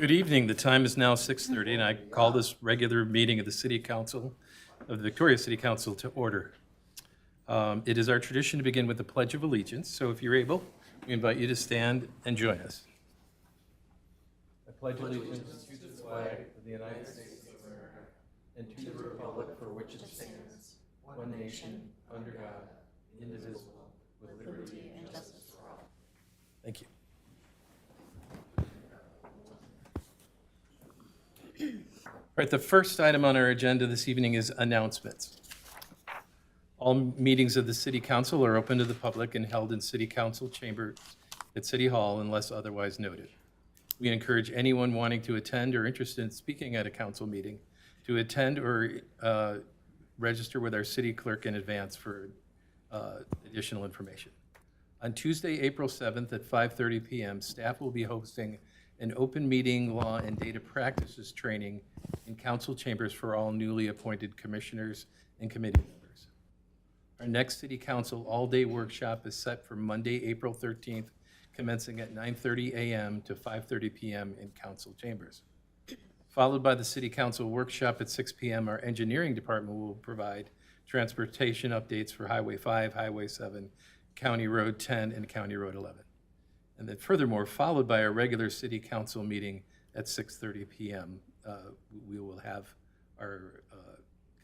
Good evening. The time is now 6:30, and I call this regular meeting of the City Council, of the Victoria City Council, to order. It is our tradition to begin with the Pledge of Allegiance, so if you're able, we invite you to stand and join us. I pledge allegiance to the flag of the United States of America and to the republic for which it stands, one nation, under God, indivisible, with liberty and justice for all. Thank you. All right, the first item on our agenda this evening is announcements. All meetings of the City Council are open to the public and held in City Council chambers at City Hall unless otherwise noted. We encourage anyone wanting to attend or interested in speaking at a council meeting to attend or register with our city clerk in advance for additional information. On Tuesday, April 7th at 5:30 p.m., staff will be hosting an open meeting law and data practices training in council chambers for all newly appointed commissioners and committee members. Our next City Council all-day workshop is set for Monday, April 13th, commencing at 9:30 a.m. to 5:30 p.m. in council chambers. Followed by the City Council workshop at 6 p.m., our engineering department will provide transportation updates for Highway 5, Highway 7, County Road 10, and County Road 11. And then furthermore, followed by our regular City Council meeting at 6:30 p.m., we will have our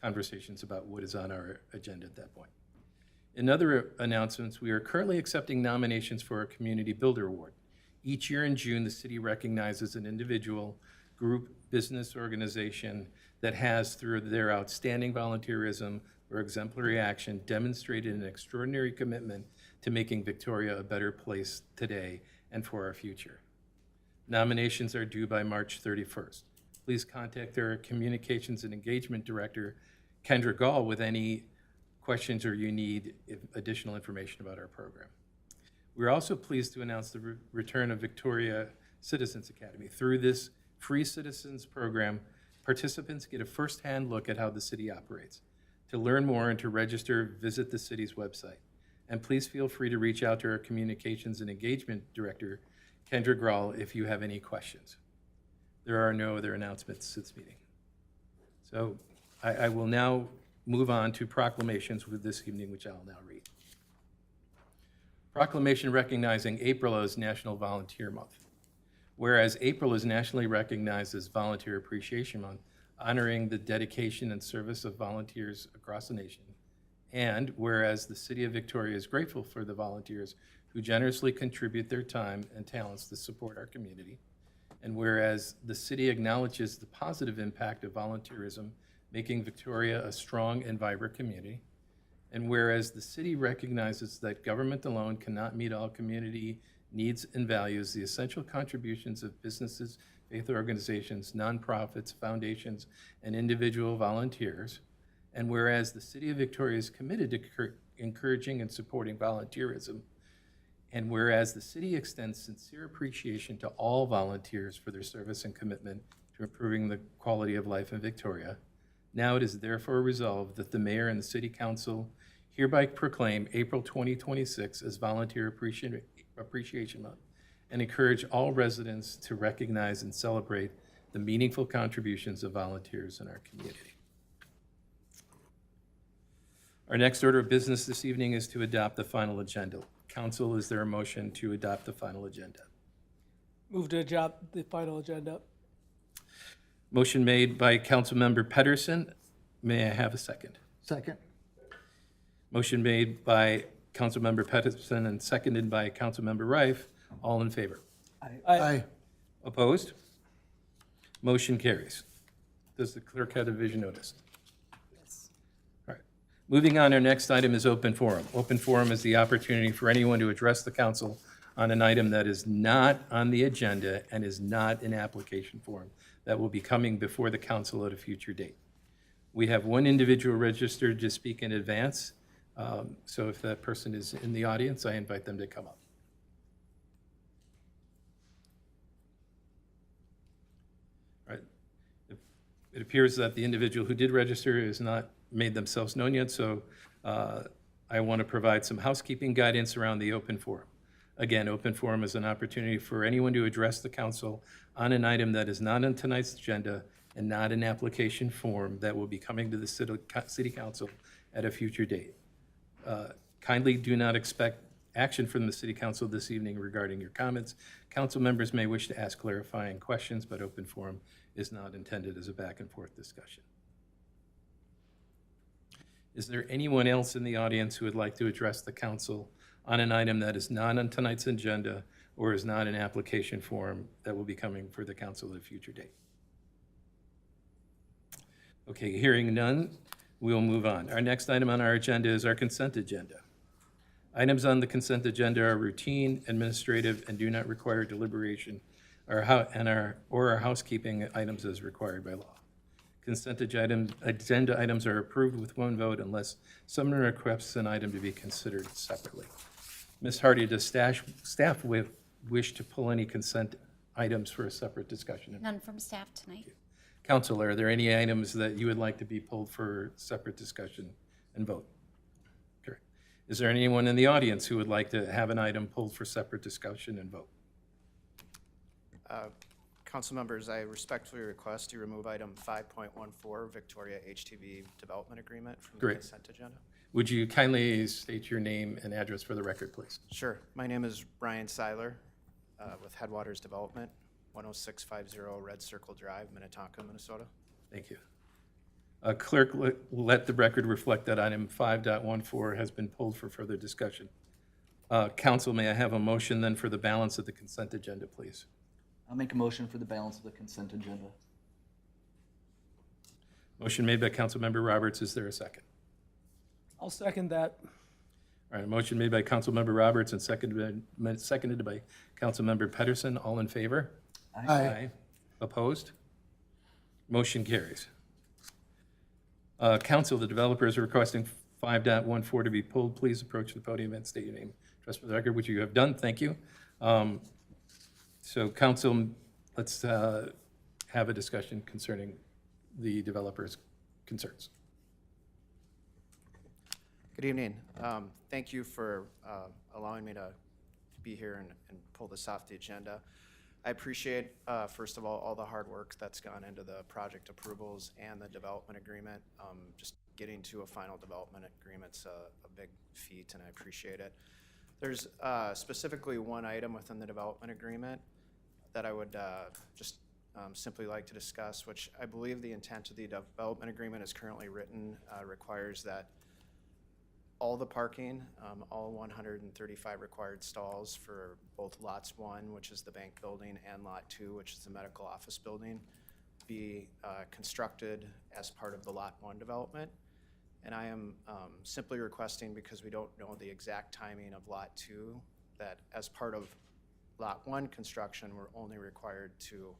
conversations about what is on our agenda at that point. In other announcements, we are currently accepting nominations for our Community Builder Award. Each year in June, the city recognizes an individual, group, business organization that has, through their outstanding volunteerism or exemplary action, demonstrated an extraordinary commitment to making Victoria a better place today and for our future. Nominations are due by March 31st. Please contact our Communications and Engagement Director, Kendra Gall, with any questions or you need additional information about our program. We're also pleased to announce the return of Victoria Citizens Academy. Through this free citizens program, participants get a firsthand look at how the city operates. To learn more and to register, visit the city's website. And please feel free to reach out to our Communications and Engagement Director, Kendra Gall, if you have any questions. There are no other announcements this meeting. So I will now move on to proclamations with this evening, which I'll now read. Proclamation recognizing April as National Volunteer Month. Whereas April is nationally recognized as Volunteer Appreciation Month, honoring the dedication and service of volunteers across the nation. And whereas the City of Victoria is grateful for the volunteers who generously contribute their time and talents to support our community. And whereas the city acknowledges the positive impact of volunteerism, making Victoria a strong and vibrant community. And whereas the city recognizes that government alone cannot meet all community needs and values the essential contributions of businesses, faith organizations, nonprofits, foundations, and individual volunteers. And whereas the City of Victoria is committed to encouraging and supporting volunteerism, and whereas the city extends sincere appreciation to all volunteers for their service and commitment to improving the quality of life in Victoria, now it is therefore resolved that the Mayor and the City Council hereby proclaim April 2026 as Volunteer Appreciation Month and encourage all residents to recognize and celebrate the meaningful contributions of volunteers in our community. Our next order of business this evening is to adopt the final agenda. Council, is there a motion to adopt the final agenda? Move to adopt the final agenda. Motion made by Councilmember Pedersen. May I have a second? Second. Motion made by Councilmember Pedersen and seconded by Councilmember Rife. All in favor? Aye. Opposed? Motion carries. Does the clerk have a vision notice? Yes. All right. Moving on, our next item is open forum. Open forum is the opportunity for anyone to address the council on an item that is not on the agenda and is not in application form that will be coming before the council at a future date. We have one individual registered to speak in advance. So if that person is in the audience, I invite them to come up. All right. It appears that the individual who did register has not made themselves known yet, so I want to provide some housekeeping guidance around the open forum. Again, open forum is an opportunity for anyone to address the council on an item that is not on tonight's agenda and not an application form that will be coming to the city council at a future date. Kindly do not expect action from the city council this evening regarding your comments. Council members may wish to ask clarifying questions, but open forum is not intended as a back and forth discussion. Is there anyone else in the audience who would like to address the council on an item that is not on tonight's agenda or is not an application form that will be coming for the council at a future date? Okay, hearing none, we'll move on. Our next item on our agenda is our consent agenda. Items on the consent agenda are routine, administrative, and do not require deliberation, or our housekeeping items as required by law. Consent agenda items are approved with one vote unless someone requests an item to be considered separately. Ms. Hardy, does staff wish to pull any consent items for a separate discussion? None from staff tonight. Council, are there any items that you would like to be pulled for separate discussion and vote? Correct. Is there anyone in the audience who would like to have an item pulled for separate discussion and vote? Council members, I respectfully request you remove item 5.14, Victoria HTV Development Agreement from the Great. consent agenda. Would you kindly state your name and address for the record, please? Sure. My name is Brian Seiler with Headwaters Development, 10650 Red Circle Drive, Minnetonka, Minnesota. Thank you. Clerk, let the record reflect that item 5.14 has been pulled for further discussion. Council, may I have a motion then for the balance of the consent agenda, please? I'll make a motion for the balance of the consent agenda. Motion made by Councilmember Roberts. Is there a second? I'll second that. All right, motion made by Councilmember Roberts and seconded by Councilmember Pedersen. All in favor? Aye. Opposed? Motion carries. Council, the developers are requesting 5.14 to be pulled. Please approach the podium and state your name. Trust for the record, which you have done. Thank you. So council, let's have a discussion concerning the developers' concerns. Good evening. Thank you for allowing me to be here and pull this off the agenda. I appreciate, first of all the hard work that's gone into the project approvals and the development agreement. Just getting to a final development agreement's a big feat, and I appreciate it. There's specifically one item within the development agreement that I would just simply like to discuss, which I believe the intent of the development agreement is currently written, requires that all the parking, all 135 required stalls for both lots 1, which is the bank building, and lot 2, which is the medical office building, be constructed as part of the lot 1 development. And I am simply requesting, because we don't know the exact timing of lot 2, that as part of lot 1 construction, we're only required to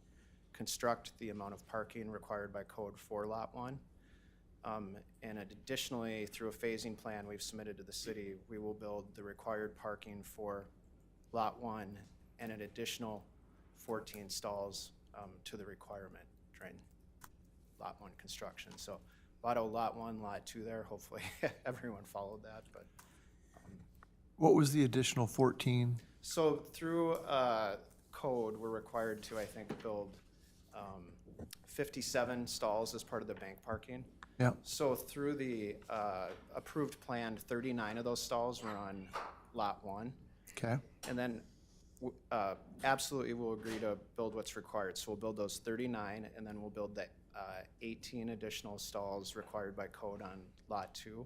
construct the amount of parking required by code for lot 1. And additionally, through a phasing plan we've submitted to the city, we will build the required parking for lot 1 and an additional 14 stalls to the requirement during lot 1 construction. So lot 1, lot 2 there, hopefully everyone followed that. But What was the additional 14? so through code, we're required to, I think, build 57 stalls as part of the bank parking. Yeah. So through the approved plan, 39 of those stalls were on lot 1. Okay. And then absolutely we'll agree to build what's required. So we'll build those 39, and then we'll build the 18 additional stalls required by code on lot 2.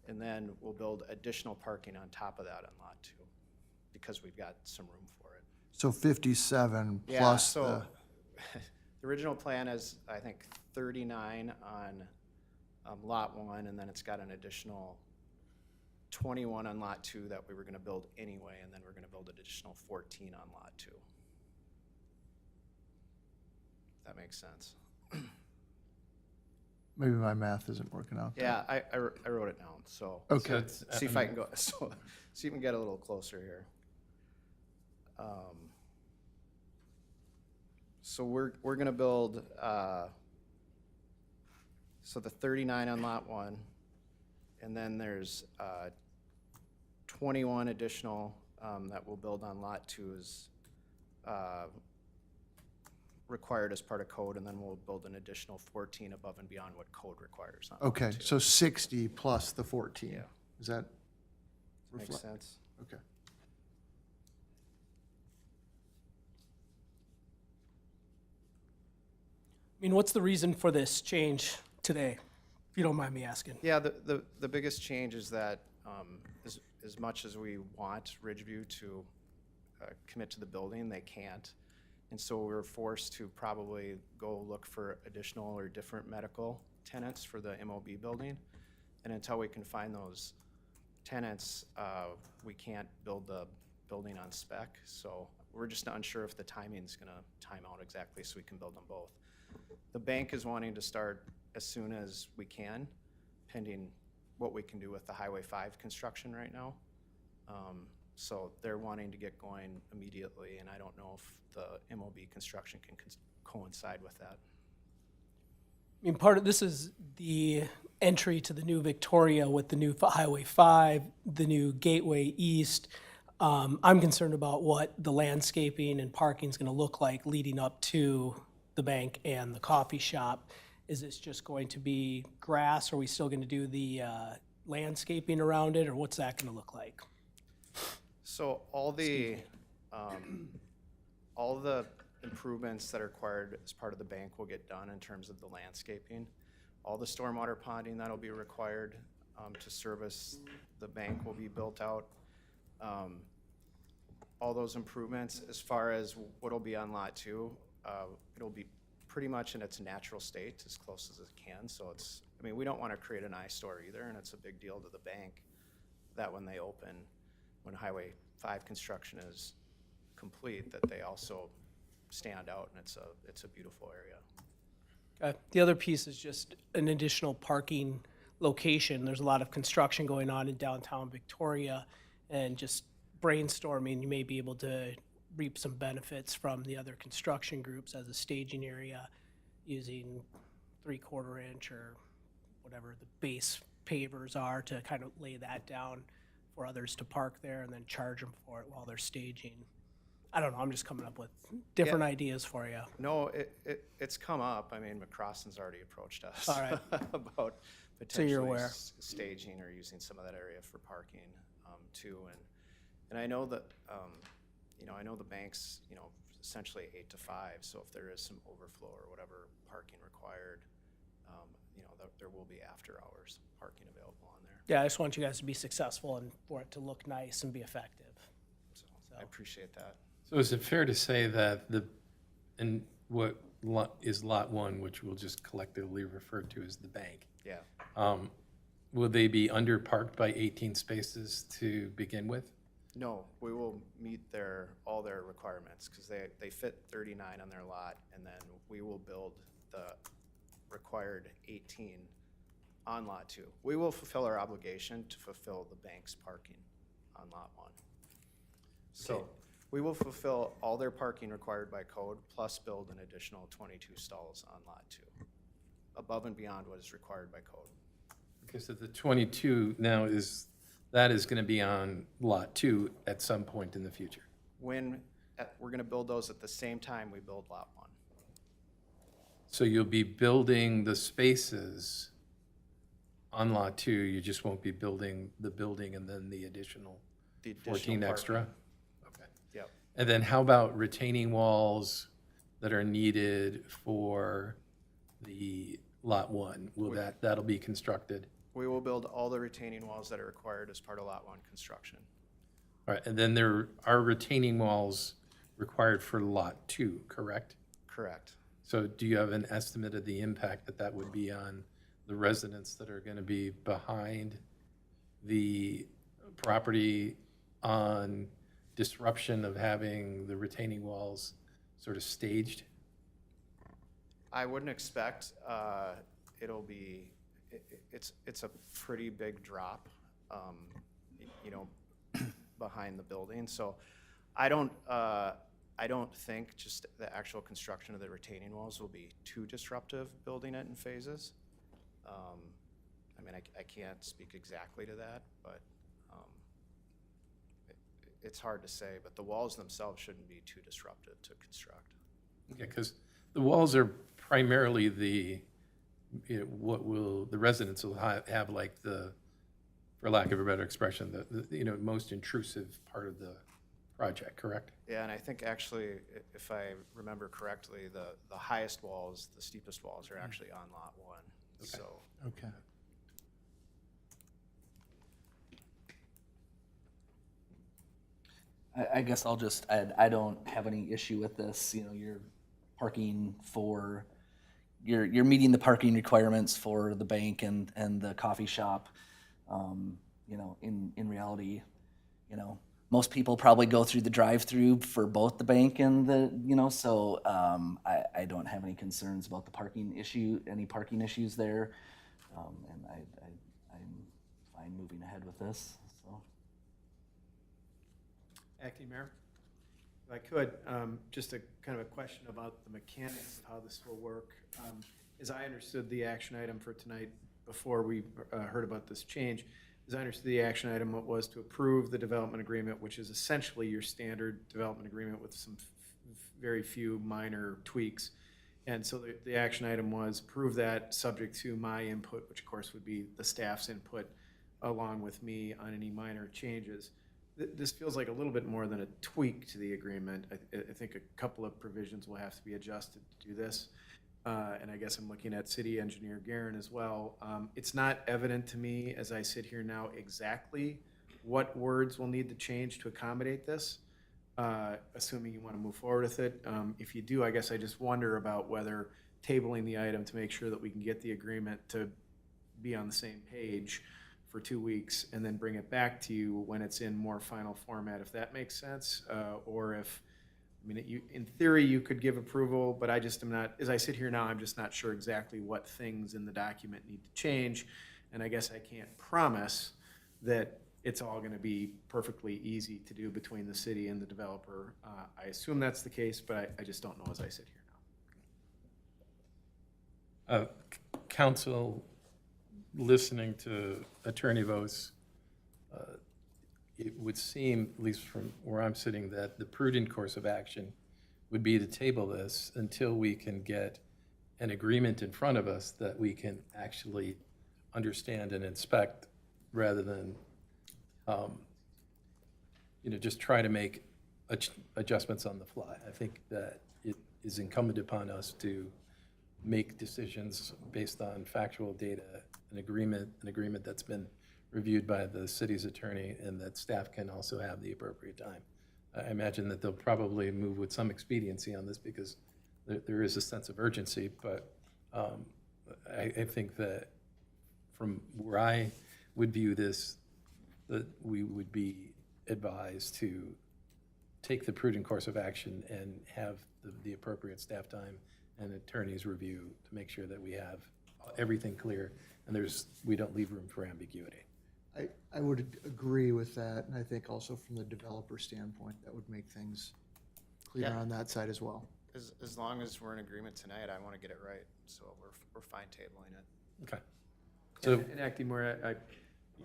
And then we'll build additional parking on top of that on lot 2, because we've got some room for it. So 57 Yeah, plus so the original plan is, I think, 39 on lot 1, and then it's got an additional 21 on lot 2 that we were gonna build anyway, and then we're gonna build an additional 14 on lot 2. If that makes sense. maybe my math isn't working out. Yeah, I wrote it down, so. Okay. So it's, See if I can go, so, see if we can get a little closer here. So we're gonna build, so the 39 on lot 1, and then there's 21 additional that we'll build on Lot 2 is required as part of code, and then we'll build an additional 14 above and beyond what code requires on Lot Okay, 2. so 60 plus the 14. Yeah. Is that? Makes reflect- sense. Okay. I mean, what's the reason for this change today, if you don't mind me asking? Yeah, the biggest change is that as much as we want Ridgeview to commit to the building, they can't. And so we're forced to probably go look for additional or different medical tenants for the MOB building. And until we can find those tenants, we can't build the building on spec. So we're just not unsure if the timing's gonna time out exactly so we can build them both. The bank is wanting to start as soon as we can, pending what we can do with the Highway 5 construction right now. So they're wanting to get going immediately, and I don't know if the MOB construction can coincide with that. I mean, part of this is the entry to the new Victoria with the new Highway 5, the new Gateway East. I'm concerned about what the landscaping and parking is going to look like leading up to the bank and the coffee shop. Is this just going to be grass? Are we still going to do the landscaping around it, or what's that going to look like? So all the improvements that are required as part of the bank will get done in terms of the landscaping. All the stormwater ponding that'll be required to service the bank will be built out. All those improvements, as far as what'll be on Lot 2, it'll be pretty much in its natural state, as close as it can. So it's, I mean, we don't want to create an eyesore either, and it's a big deal to the bank that when they open, when Highway 5 construction is complete, that they also stand out, and it's a beautiful area. The other piece is just an additional parking location. There's a lot of construction going on in downtown Victoria, and just brainstorming, you may be able to reap some benefits from the other construction groups as a staging area using 3/4 inch or whatever the base pavers are to kind of lay that down for others to park there and then charge them for it while they're staging. I don't know, I'm just coming up with different ideas for you. No, it's come up. I mean, McCrossen's already approached us All right. about So potentially you're aware. staging or using some of that area for parking too. And I know that, I know the bank's, essentially 8 to 5. So if there is some overflow or whatever parking required, there will be after hours parking available on there. Yeah, I just want you guys to be successful and for it to look nice and be effective. So I appreciate that. So is it fair to say that what is Lot 1, which we'll just collectively refer to as the bank, Yeah. will they be underparked by 18 spaces to begin with? No, we will meet all their requirements because they fit 39 on their lot, and then we will build the required 18 on Lot 2. We will fulfill our obligation to fulfill the bank's parking on Lot 1. So Okay. we will fulfill all their parking required by code, plus build an additional 22 stalls on Lot 2, above and beyond what is required by code. Okay, so the 22 now that is going to be on Lot 2 at some point in the future. We're going to build those at the same time we build Lot 1. So you'll be building the spaces on Lot 2, you just won't be building the building and then the additional The additional 14 extra? parking. Okay. Yep. And then how about retaining walls that are needed for the Lot 1? That'll be constructed? We will build all the retaining walls that are required as part of Lot 1 construction. All right, and then there are retaining walls required for Lot 2, correct? Correct. So do you have an estimate of the impact that would be on the residents that are going to be behind the property on disruption of having the retaining walls sort of staged? I wouldn't expect it'll be, it's a pretty big drop, behind the building. So I don't think just the actual construction of the retaining walls will be too disruptive building it in phases. I mean, I can't speak exactly to that, but it's hard to say, but the walls themselves shouldn't be too disruptive to construct. Yeah, because the walls are primarily the residents will have like for lack of a better expression, the most intrusive part of the project, correct? Yeah, and I think actually, if I remember correctly, the highest walls, the steepest walls are actually on lot 1, so. Okay. I guess I'll just add, I don't have any issue with this, you're parking for, you're meeting the parking requirements for the bank and the coffee shop. In reality, most people probably go through the drive-through for both the bank and so I don't have any concerns about the parking issues there. And I'm fine moving ahead with this, so. Acting Mayor, if I could, just a kind of a question about the mechanics of how this will work. As I understood the action item for tonight, before we heard about this change, as I understood the action item was to approve the development agreement, which is essentially your standard development agreement with some very few minor tweaks. And so the action item was approve that subject to my input, which of course would be the staff's input, along with me on any minor changes. This feels like a little bit more than a tweak to the agreement. I think a couple of provisions will have to be adjusted to do this. And I guess I'm looking at City Engineer Guerin as well. It's not evident to me as I sit here now exactly what words will need to change to accommodate this, assuming you want to move forward with it. If you do, I guess I just wonder about whether tabling the item to make sure that we can get the agreement to be on the same page for 2 weeks and then bring it back to you when it's in more final format, if that makes sense. Or if, in theory, you could give approval, but I just am not, as I sit here now, I'm just not sure exactly what things in the document need to change. And I guess I can't promise that it's all going to be perfectly easy to do between the city and the developer. I assume that's the case, but I just don't know as I sit here now. Council, listening to Attorney Vos, it would seem, at least from where I'm sitting, that the prudent course of action would be to table this until we can get an agreement in front of us that we can actually understand and inspect, rather than, just try to make adjustments on the fly. I think that it is incumbent upon us to make decisions based on factual data, an agreement that's been reviewed by the city's attorney, and that staff can also have the appropriate time. I imagine that they'll probably move with some expediency on this because there is a sense of urgency, but I think that from where I would view this, that we would be advised to take the prudent course of action and have the appropriate staff time and attorney's review to make sure that we have everything clear and we don't leave room for ambiguity. I would agree with that, and I think also from the developer standpoint, that would make things clear Yeah. on that side as well. As long as we're in agreement tonight, I want to get it right, so we're fine tabling it. Okay. So, And Acting Mayor,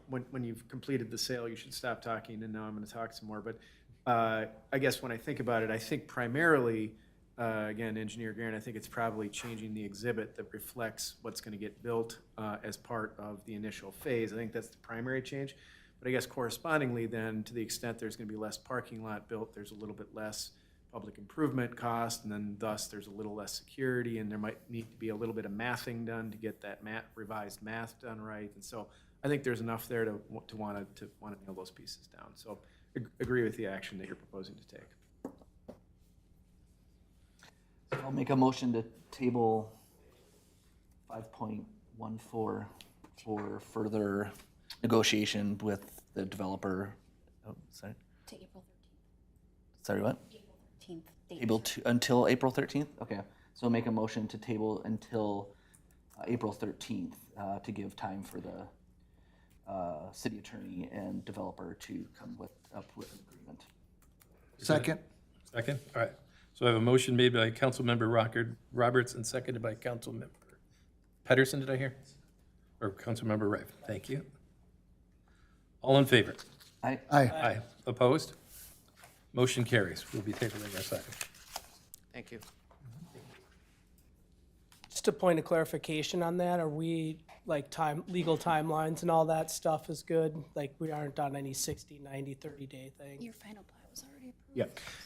when you've completed the sale, you should stop talking, and now I'm going to talk some more. But I guess when I think about it, I think primarily, again, Engineer Guerin, I think it's probably changing the exhibit that reflects what's going to get built as part of the initial phase. I think that's the primary change. But I guess correspondingly then, to the extent there's going to be less parking lot built, there's a little bit less public improvement cost, and then thus there's a little less security, and there might need to be a little bit of mathing done to get that revised math done right. And so I think there's enough there to want to nail those pieces down. So agree with the action that you're proposing to take. I'll make a motion to table 5.14 for further negotiation with the developer. Oh, sorry. To April 13th. Sorry, what? April 13th. date. Able to, until April 13th? Okay, so make a motion to table until April 13th to give time for the city attorney and developer to come up with an agreement. Second? second? All right. So I have a motion made by Councilmember Roberts and seconded by Councilmember Pedersen, did I hear? Or Councilmember Rife? Thank you. All in favor? Aye. Aye. Aye. Opposed? Motion carries. We'll be tabling this item. Thank you. Just a point of clarification on that, are we, like, legal timelines and all that stuff is good? Like, we aren't on any 60, 90, 30-day thing? Your final plat was already approved. Yeah,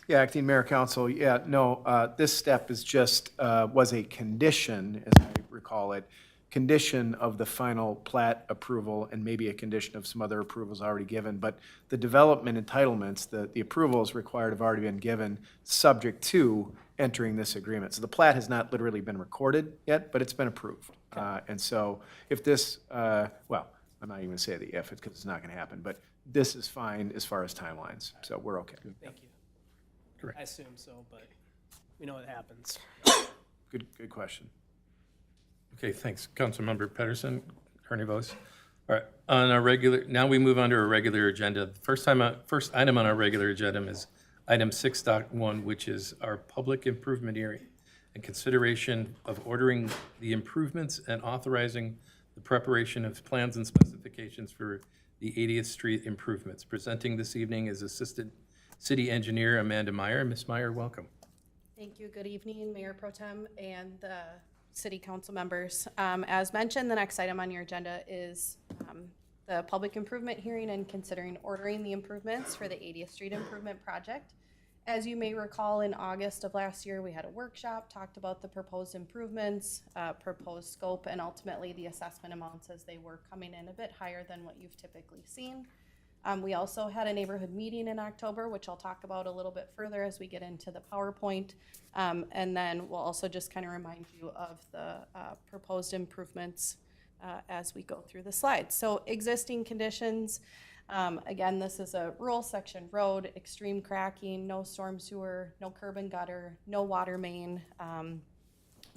yeah, Acting Mayor Council, yeah, no, this step is just, was a condition, as I recall it, condition of the final plat approval and maybe a condition of some other approvals already given, but the development entitlements, the approvals required have already been given, subject to entering this agreement. So the plat has not literally been recorded yet, but it's been approved. And so if this, well, I'm not even gonna say the if, because it's not gonna happen, but this is fine as far as timelines, so we're okay. Thank you. Correct. I assume so, but we know what happens. Good question. Okay, thanks. Councilmember Pedersen, Carnivos. All right, on our regular, now we move on to our regular agenda. First item on our regular agenda is item 6.1, which is our public improvement hearing and consideration of ordering the improvements and authorizing the preparation of plans and specifications for the 80th Street improvements. Presenting this evening is Assistant City Engineer Amanda Meyer. Ms. Meyer, welcome. Thank you. Good evening, Mayor Pro Tem and the City Council members. As mentioned, the next item on your agenda is the public improvement hearing and considering ordering the improvements for the 80th Street Improvement Project. As you may recall, in August of last year, we had a workshop, talked about the proposed improvements, proposed scope, and ultimately the assessment amounts as they were coming in a bit higher than what you've typically seen. We also had a neighborhood meeting in October, which I'll talk about a little bit further as we get into the PowerPoint. And then we'll also just kind of remind you of the proposed improvements as we go through the slides. So existing conditions, again, this is a rural section road, extreme cracking, no storm sewer, no curb and gutter, no water main.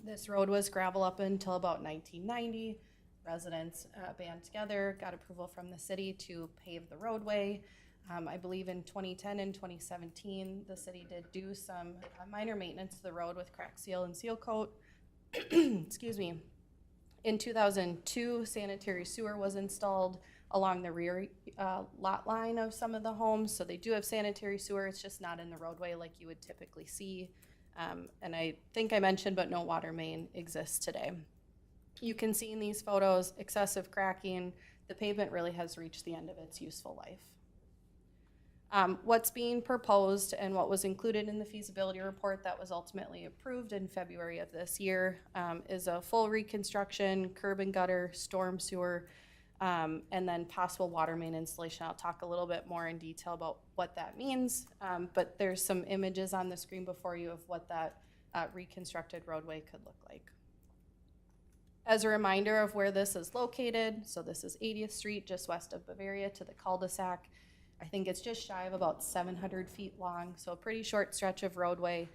This road was gravel up until about 1990. Residents band together, got approval from the city to pave the roadway. I believe in 2010 and 2017, the city did do some minor maintenance to the road with crack seal and seal coat. Excuse me. In 2002, sanitary sewer was installed along the rear lot line of some of the homes. So they do have sanitary sewer, it's just not in the roadway like you would typically see. And I think I mentioned, but no water main exists today. You can see in these photos, excessive cracking. The pavement really has reached the end of its useful life. What's being proposed and what was included in the feasibility report that was ultimately approved in February of this year is a full reconstruction, curb and gutter, storm sewer, and then possible water main installation. I'll talk a little bit more in detail about what that means, but there's some images on the screen before you of what that reconstructed roadway could look like. As a reminder of where this is located, so this is 80th Street, just west of Bavaria to the cul-de-sac. I think it's just shy of about 700 feet long, so a pretty short stretch of roadway.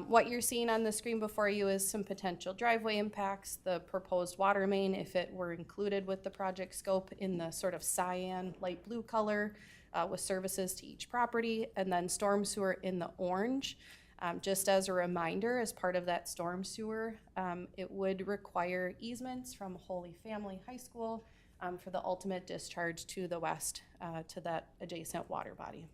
What you're seeing on the screen before you is some potential driveway impacts, the proposed water main, if it were included with the project scope in the sort of cyan, light blue color with services to each property, and then storm sewer in the orange. Just as a reminder, as part of that storm sewer, it would require easements from Holy Family High School for the ultimate discharge to the west to that adjacent water body.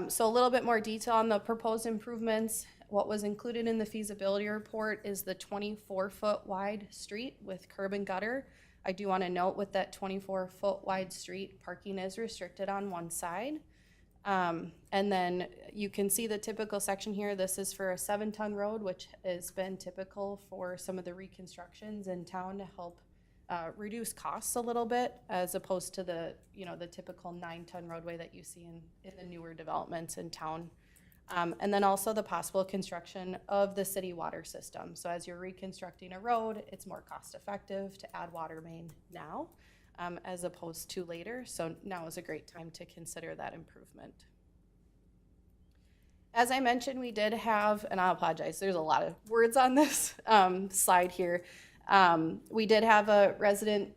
So a little bit more detail on the proposed improvements. What was included in the feasibility report is the 24-foot wide street with curb and gutter. I do want to note with that 24-foot wide street, parking is restricted on one side. And then you can see the typical section here. This is for a 7-ton road, which has been typical for some of the reconstructions in town to help reduce costs a little bit, as opposed to the, the typical 9-ton roadway that you see in the newer developments in town. And then also the possible construction of the city water system. So as you're reconstructing a road, it's more cost effective to add water main now. As opposed to later. So now is a great time to consider that improvement. As I mentioned, we did have, and I apologize, there's a lot of words on this slide here. We did have a resident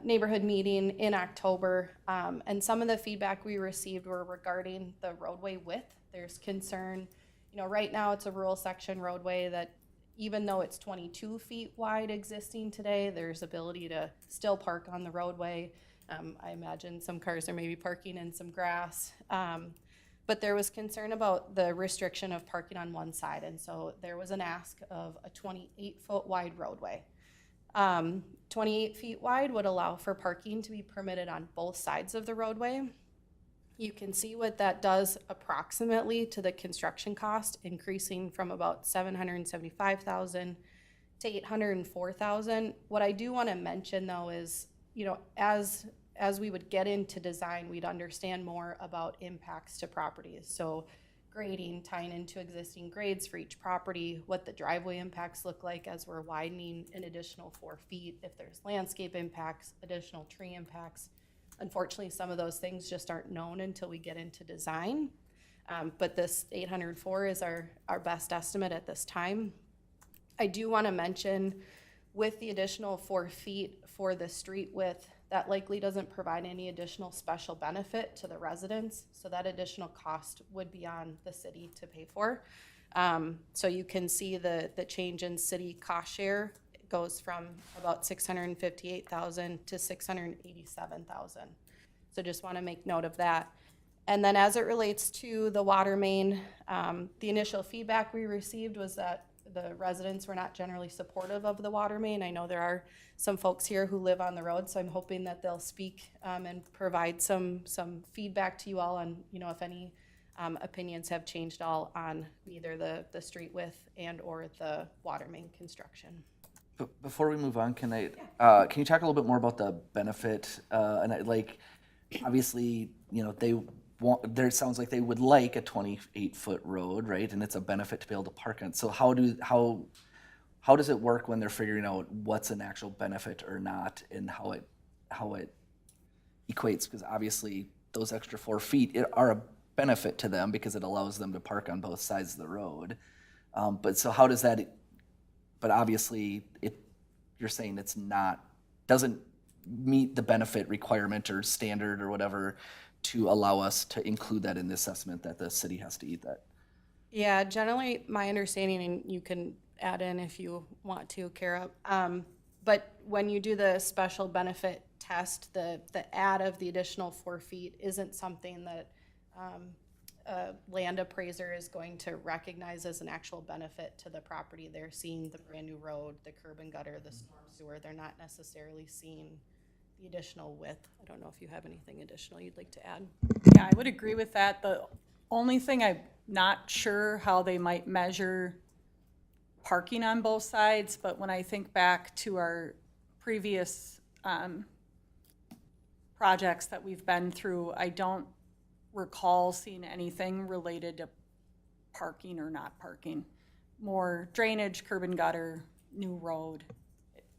neighborhood meeting in October, and some of the feedback we received were regarding the roadway width. There's concern, right now it's a rural section roadway that even though it's 22 feet wide existing today, there's ability to still park on the roadway. I imagine some cars are maybe parking in some grass. But there was concern about the restriction of parking on one side, and so there was an ask of a 28-foot wide roadway. 28 feet wide would allow for parking to be permitted on both sides of the roadway. You can see what that does approximately to the construction cost, increasing from about $775,000 to $804,000. What I do want to mention though is, you know, as we would get into design, we'd understand more about impacts to properties. So grading, tying into existing grades for each property, what the driveway impacts look like as we're widening an additional 4 feet, if there's landscape impacts, additional tree impacts. Unfortunately, some of those things just aren't known until we get into design. But this 804 is our best estimate at this time. I do want to mention with the additional 4 feet for the street width, that likely doesn't provide any additional special benefit to the residents. So that additional cost would be on the city to pay for. So you can see the change in city cost share. It goes from about $658,000 to $687,000. So just want to make note of that. And then as it relates to the water main, the initial feedback we received was that the residents were not generally supportive of the water main. I know there are some folks here who live on the road, so I'm hoping that they'll speak and provide some feedback to you all on, you know, if any opinions have changed all on either the street width and or the water main construction. Before we move on, can you talk a little bit more about the benefit? Obviously, you know, there sounds like they would like a 28-foot road, right? And it's a benefit to be able to park on. So how does it work when they're figuring out what's an actual benefit or not, and how it equates? Because obviously those extra 4 feet are a benefit to them because it allows them to park on both sides of the road. But so how does that? But obviously you're saying doesn't meet the benefit requirement or standard or whatever to allow us to include that in the assessment that the city has to eat that. Yeah, generally my understanding, and you can add in if you want to, Kara, but when you do the special benefit test, the add of the additional 4 feet isn't something that a land appraiser is going to recognize as an actual benefit to the property. They're seeing the brand new road, the curb and gutter, the storm sewer. They're not necessarily seeing the additional width. I don't know if you have anything additional you'd like to add. Yeah, I would agree with that. The only thing I'm not sure how they might measure parking on both sides, but when I think back to our previous projects that we've been through, I don't recall seeing anything related to parking or not parking. More drainage, curb and gutter, new road.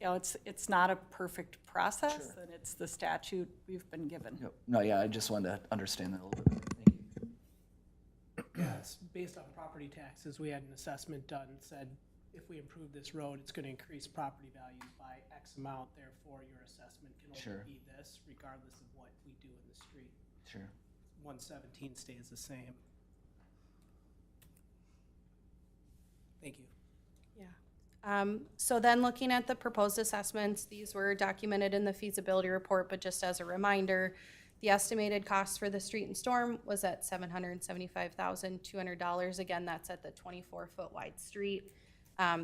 You know, it's not a perfect process, and it's the statute we've been given. Yep. No, yeah, I just wanted to understand that a little bit. Thank you. Yeah, it's based on property taxes. We had an assessment done and said, if we improve this road, it's going to increase property values by X amount. Therefore, your assessment can only be this, regardless of what we do in the street. Sure. 117 stays the same. Thank you. Yeah. So then looking at the proposed assessments, these were documented in the feasibility report, but just as a reminder, the estimated cost for the street and storm was at $775,200. Again, that's at the 24-foot wide street.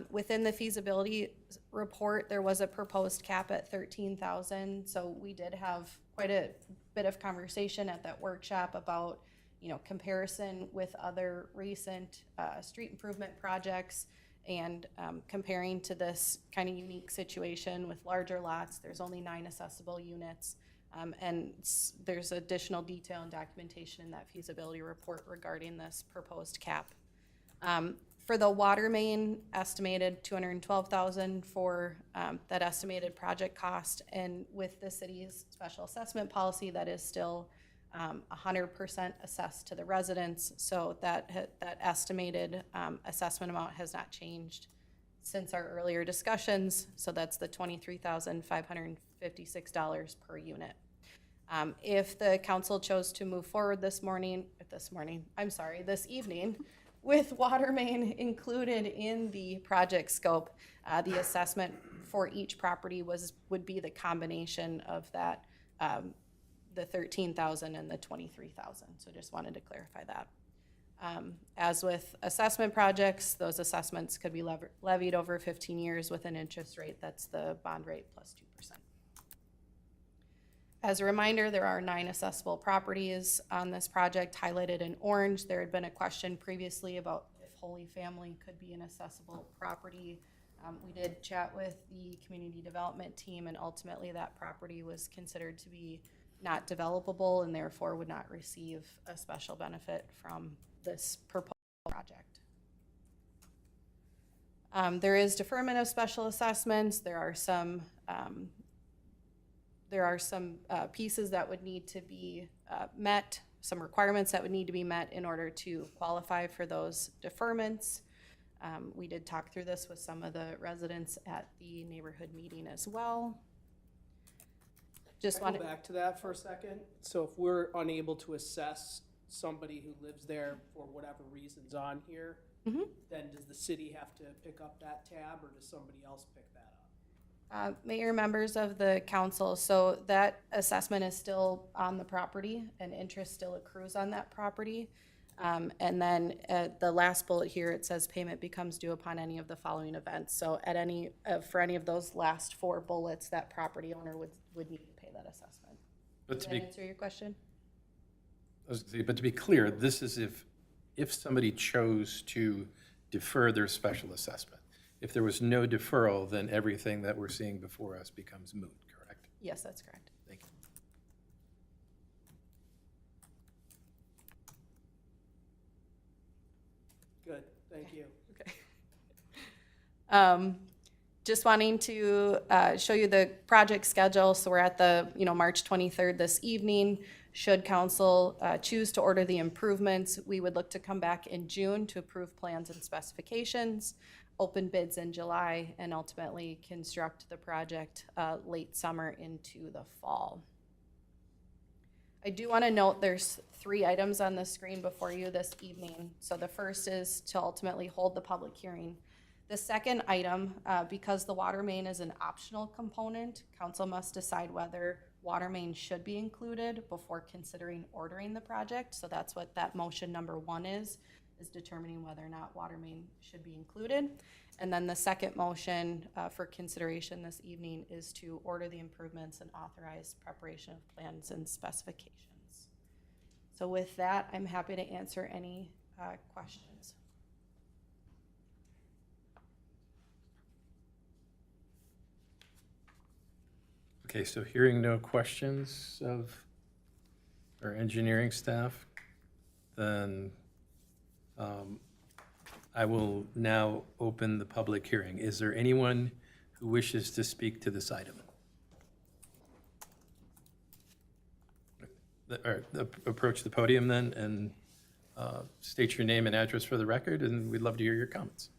Within the feasibility report, there was a proposed cap at $13,000. So we did have quite a bit of conversation at that workshop about, you know, comparison with other recent street improvement projects and comparing to this kind of unique situation with larger lots. There's only 9 accessible units. And there's additional detail and documentation in that feasibility report regarding this proposed cap. For the water main, estimated $212,000 for that estimated project cost, and with the city's special assessment policy, that is still 100% assessed to the residents. So that estimated assessment amount has not changed since our earlier discussions. So that's the $23,556 per unit. If the council chose to move forward this evening, with water main included in the project scope, the assessment for each property would be the combination of that the 13,000 and the 23,000. So just wanted to clarify that. As with assessment projects, those assessments could be levied over 15 years with an interest rate that's the bond rate plus 2%. As a reminder, there are 9 assessable properties on this project highlighted in orange. There had been a question previously about if Holy Family could be an assessable property. We did chat with the community development team, and ultimately that property was considered to be not developable and therefore would not receive a special benefit from this proposed project. There is deferment of special assessments. There are some pieces that would need to be met, some requirements that would need to be met in order to qualify for those deferments. We did talk through this with some of the residents at the neighborhood meeting as well. Just Can I want go back to that for a second? So if we're unable to assess somebody who lives there for whatever reasons on here, then does the city have to pick up that tab, or does somebody else pick that up? Mayor, members of the council, so that assessment is still on the property and interest still accrues on that property. And then the last bullet here, it says payment becomes due upon any of the following events. So at any, for any of those last 4 bullets, that property owner would need to pay that assessment. But Did to that be, answer your question? I was gonna say, but to be clear, this is if somebody chose to defer their special assessment. If there was no deferral, then everything that we're seeing before us becomes moot, correct? Yes, that's correct. Thank you. Good, thank you. Okay. Just wanting to show you the project schedule. So we're at the March 23rd this evening. Should council choose to order the improvements, we would look to come back in June to approve plans and specifications, open bids in July, and ultimately construct the project late summer into the fall. I do want to note there's 3 items on the screen before you this evening. So the first is to ultimately hold the public hearing. The second item, because the water main is an optional component, council must decide whether water main should be included before considering ordering the project. So that's what that motion number 1 is determining whether or not water main should be included. And then the second motion for consideration this evening is to order the improvements and authorize preparation of plans and specifications. So with that, I'm happy to answer any questions. Okay, so hearing no questions of our engineering staff, then I will now open the public hearing. Is there anyone who wishes to speak to this item? Approach the podium then and state your name and address for the record, and we'd love to hear your comments.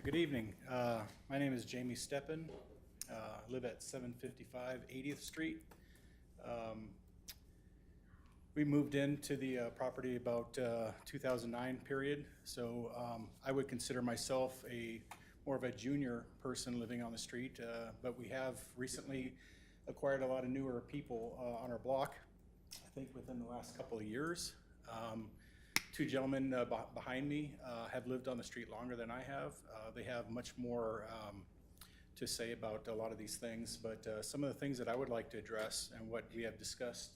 Good evening. My name is Jamie Steppen. I live at 755 80th Street. We moved into the property about 2009 period, so I would consider myself more of a junior person living on the street, but we have recently acquired a lot of newer people on our block, I think within the last couple of years. 2 gentlemen behind me have lived on the street longer than I have. They have much more to say about a lot of these things, but some of the things that I would like to address and what we have discussed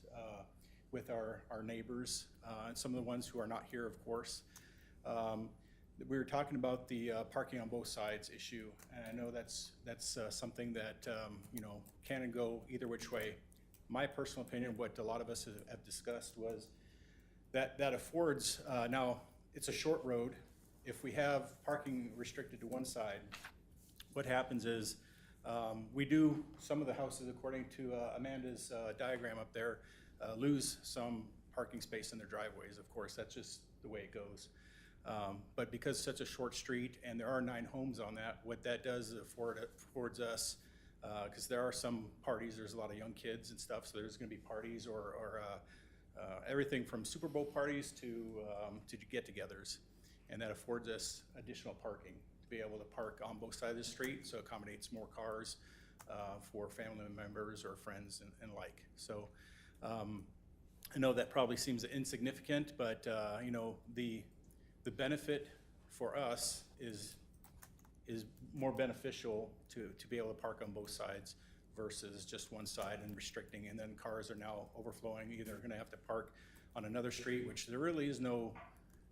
with our neighbors and some of the ones who are not here, of course. We were talking about the parking on both sides issue, and I know that's something that can go either which way. My personal opinion, what a lot of us have discussed, was that affords, now it's a short road. If we have parking restricted to one side, what happens is we do, some of the houses, according to Amanda's diagram up there, lose some parking space in their driveways. Of course, that's just the way it goes. But because it's such a short street and there are 9 homes on that, what that does is affords us, because there are some parties, there's a lot of young kids and stuff, so there's going to be parties or everything from Super Bowl parties to get-togethers, and that affords us additional parking to be able to park on both sides of the street, so it accommodates more cars for family members or friends and like. So I know that probably seems insignificant, but you know, the benefit for us is more beneficial to be able to park on both sides versus just one side and restricting, and then cars are now overflowing, either gonna have to park on another street, which there really is no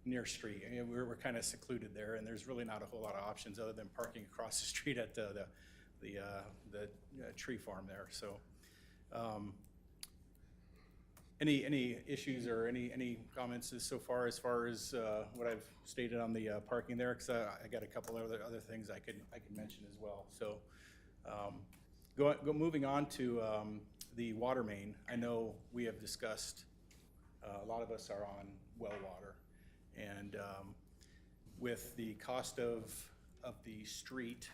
near street. I mean, we're kind of secluded there, and there's really not a whole lot of options other than parking across the street at the tree farm there. So any issues or any comments so far as what I've stated on the parking there? Because I got a couple other things I could mention as well. So moving on to the water main. I know we have discussed, a lot of us are on well water, and with the cost of the street,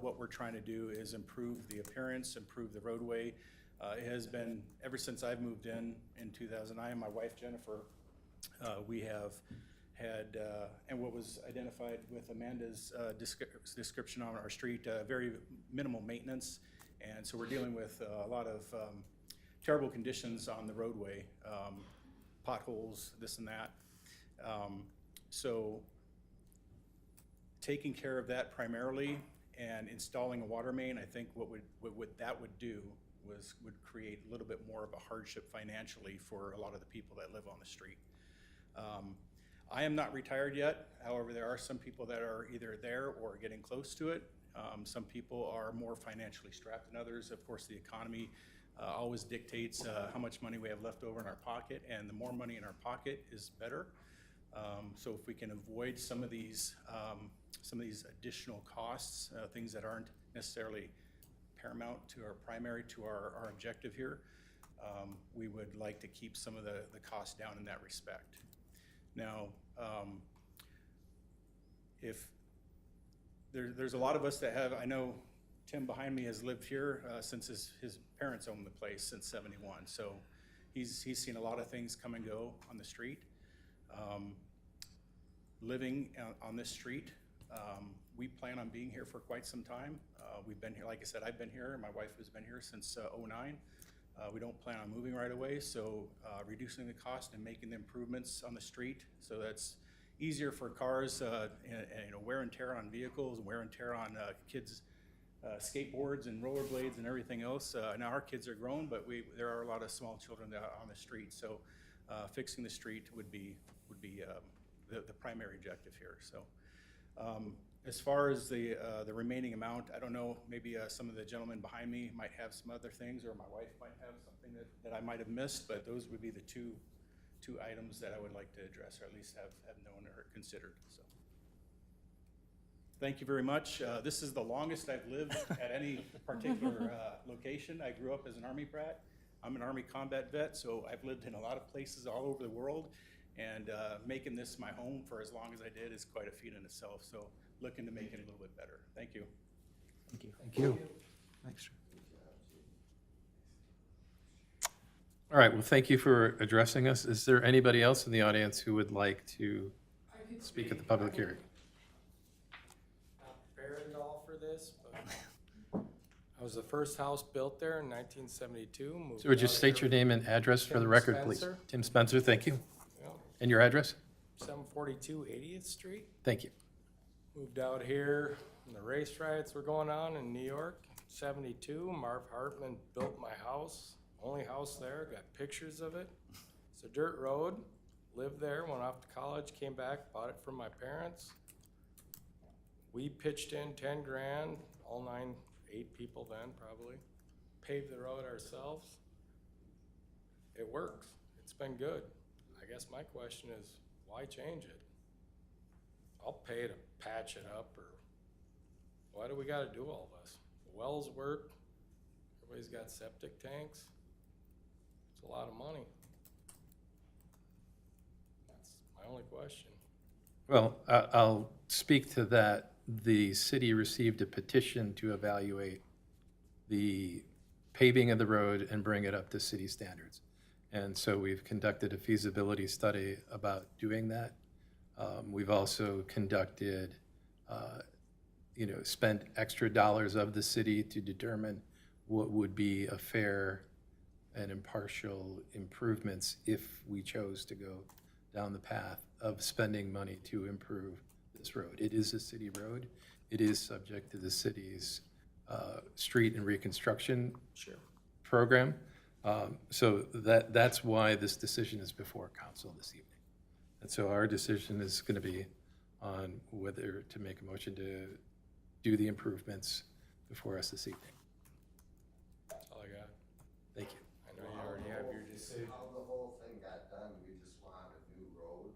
what we're trying to do is improve the appearance, improve the roadway. It has been, ever since I've moved in 2009, my wife Jennifer, we have had, and what was identified with Amanda's description on our street, very minimal maintenance. And so we're dealing with a lot of terrible conditions on the roadway, potholes, this and that. So taking care of that primarily and installing a water main, I think what that would do would create a little bit more of a hardship financially for a lot of the people that live on the street. I am not retired yet. However, there are some people that are either there or getting close to it. Some people are more financially strapped than others. Of course, the economy always dictates how much money we have left over in our pocket, and the more money in our pocket is better. So if we can avoid some of these additional costs, things that aren't necessarily paramount to our objective here, we would like to keep some of the costs down in that respect. Now, if there's a lot of us that have, I know Tim behind me has lived here since his parents owned the place since '71, so he's seen a lot of things come and go on the street. Living on this street, we plan on being here for quite some time. We've been here, like I said, I've been here, my wife has been here since '09. We don't plan on moving right away, so reducing the cost and making the improvements on the street so that's easier for cars, and wear and tear on vehicles, wear and tear on kids' skateboards and rollerblades and everything else. Now our kids are grown, but there are a lot of small children on the street, so fixing the street would be the primary objective here. So as far as the remaining amount, I don't know, maybe some of the gentlemen behind me might have some other things, or my wife might have something that I might have missed, but those would be the two items that I would like to address, or at least have known or considered. So thank you very much. This is the longest I've lived at any particular location. I grew up as an Army brat. I'm an Army combat vet, so I've lived in a lot of places all over the world, and making this my home for as long as I did is quite a feat in itself. So looking to make it a little bit better. Thank you. Thank you. Thank you. Thanks. All right, well, thank you for addressing us. Is there anybody else in the audience who would like to speak at the public hearing? Not prepared at all for this, but I was the first house built there in 1972. So would you state your name and address for the Tim record, please? Spencer. Tim Spencer, thank you. Yeah, And your address? 742 80th Street. Thank you. Moved out here when the race riots were going on in New York. 72, Marv Hartman built my house. Only house there, got pictures of it. It's a dirt road. Lived there, went off to college, came back, bought it from my parents. We pitched in 10 grand, all 8 people then probably. Paved the road ourselves. It works. It's been good. I guess my question is, why change it? I'll pay to patch it up, or why do we gotta do all this? The wells work, everybody's got septic tanks. It's a lot of money. That's my only question. Well, I'll speak to that. The city received a petition to evaluate the paving of the road and bring it up to city standards. And so we've conducted a feasibility study about doing that. We've also conducted spent extra dollars of the city to determine what would be a fair and impartial improvements if we chose to go down the path of spending money to improve this road. It is a city road. It is subject to the city's street and reconstruction program. So that's why this decision is before council this evening. And so our decision is going to be on whether to make a motion to do the improvements before us this evening. That's all I got. Thank you. I know you already have your decision. How the whole thing got done, we just wanted a new road,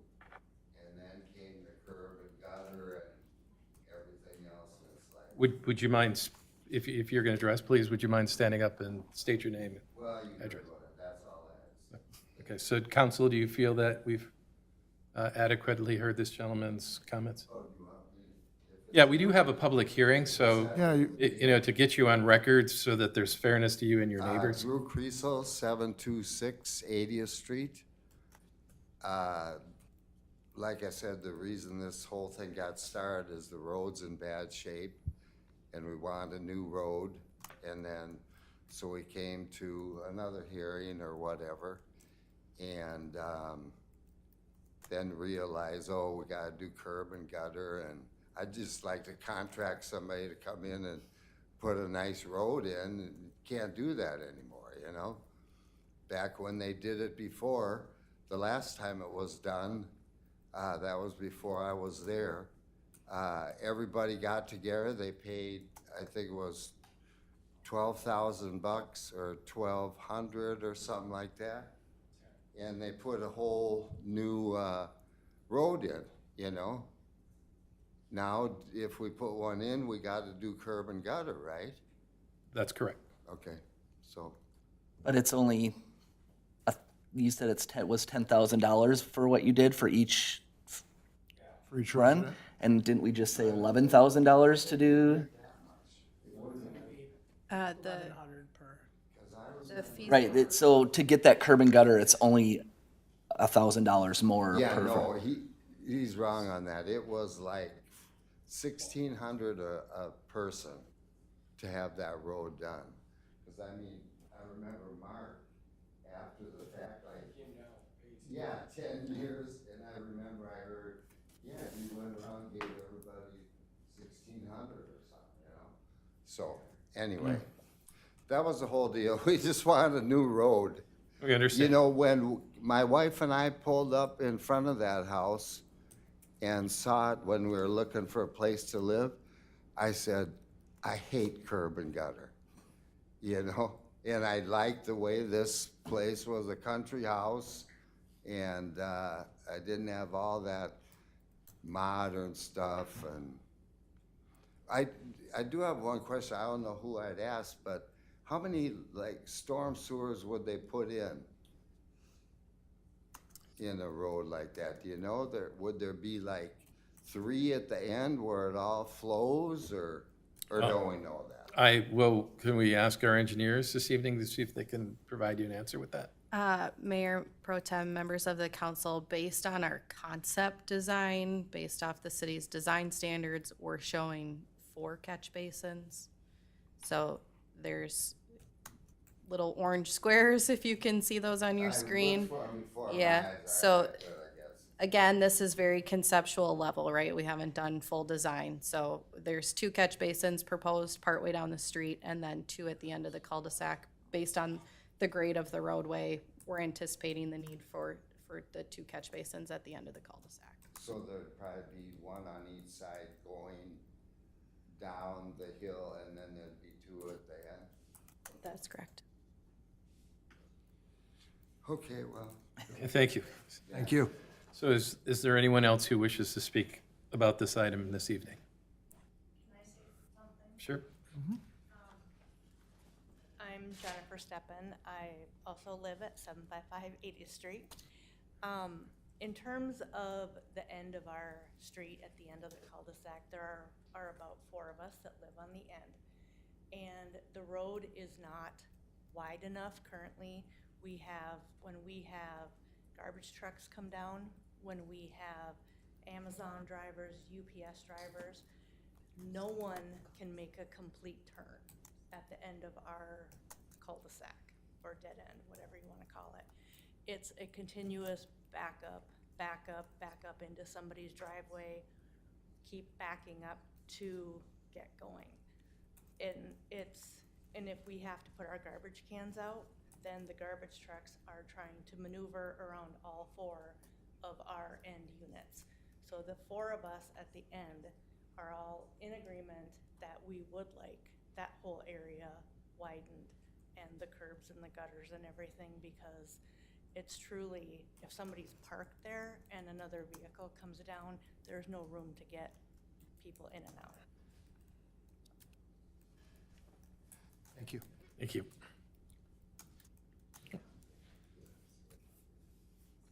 and then came the curb and gutter and everything else, and it's like, Would you mind, if you're going to address, please, would you mind standing up and state your name? well, you Address. know what, that's all that is. Okay, so council, do you feel that we've adequately heard this gentleman's comments? Oh, you want me, if Yeah, we do have a public hearing, so, Yeah, to get you on record so that there's fairness to you and your neighbors. Drew Creasel, 726 80th Street. Like I said, the reason this whole thing got started is the road's in bad shape, and we wanted a new road, and then, so we came to another hearing or whatever, and then realized, oh, we gotta do curb and gutter, and I'd just like to contract somebody to come in and put a nice road in, and can't do that anymore, Back when they did it before, the last time it was done, that was before I was there, everybody got together, they paid, I think it was $12,000 or $1,200 or something like that. And they put a whole new road in, Now, if we put one in, we got to do curb and gutter, right? That's correct. Okay, so, But it's only, you said was $10,000 for what you did for each for each run? resident. And didn't we just say $11,000 to do? The 1,100 per. the fees. Right, so to get that curb and gutter, it's only $1,000 more yeah, per. no, he's wrong on that. It was like $1,600 a person to have that road done. Because I remember Mark, after the fact, like, 10 years, and I remember I heard, he went around and gave everybody $1,600 or something, So, anyway, that was the whole deal. We just wanted a new road. We understand. When my wife and I pulled up in front of that house and saw it when we were looking for a place to live, I said, I hate curb and gutter, And I liked the way this place was a country house, and I didn't have all that modern stuff. And I do have one question. I don't know who I'd ask, but how many storm sewers would they put in a road like that? Do you know, would there be 3 at the end where it all flows, or don't we know that? Can we ask our engineers this evening to see if they can provide you an answer with that? Mayor Pro Tem, members of the council, based on our concept design, based off the city's design standards, we're showing 4 catch basins. So there's little orange squares, if you can see those on your screen. Yeah, so again, this is very conceptual level, right? We haven't done full design. So there's 2 catch basins proposed partway down the street, and then 2 at the end of the cul-de-sac. Based on the grade of the roadway, we're anticipating the need for the 2 catch basins at the end of the cul-de-sac. So there'd probably be one on each side going down the hill, and then there'd be 2 at the end? That's correct. Okay, well. Thank you. Thank you. So is there anyone else who wishes to speak about this item this evening? Can I say something? Sure. I'm Jennifer Steppen. I also live at 755 80th Street. In terms of the end of our street, at the end of the cul-de-sac, there are about 4 of us that live on the end. And the road is not wide enough currently. When we have garbage trucks come down, when we have Amazon drivers, UPS drivers, no one can make a complete turn at the end of our cul-de-sac or dead end, whatever you want to call it. It's a continuous back up into somebody's driveway, keep backing up to get going. And if we have to put our garbage cans out, then the garbage trucks are trying to maneuver around all 4 of our end units. So the 4 of us at the end are all in agreement that we would like that whole area widened and the curbs and the gutters and everything, because it's truly, if somebody's parked there and another vehicle comes down, there's no room to get people in and out. Thank you. Thank you.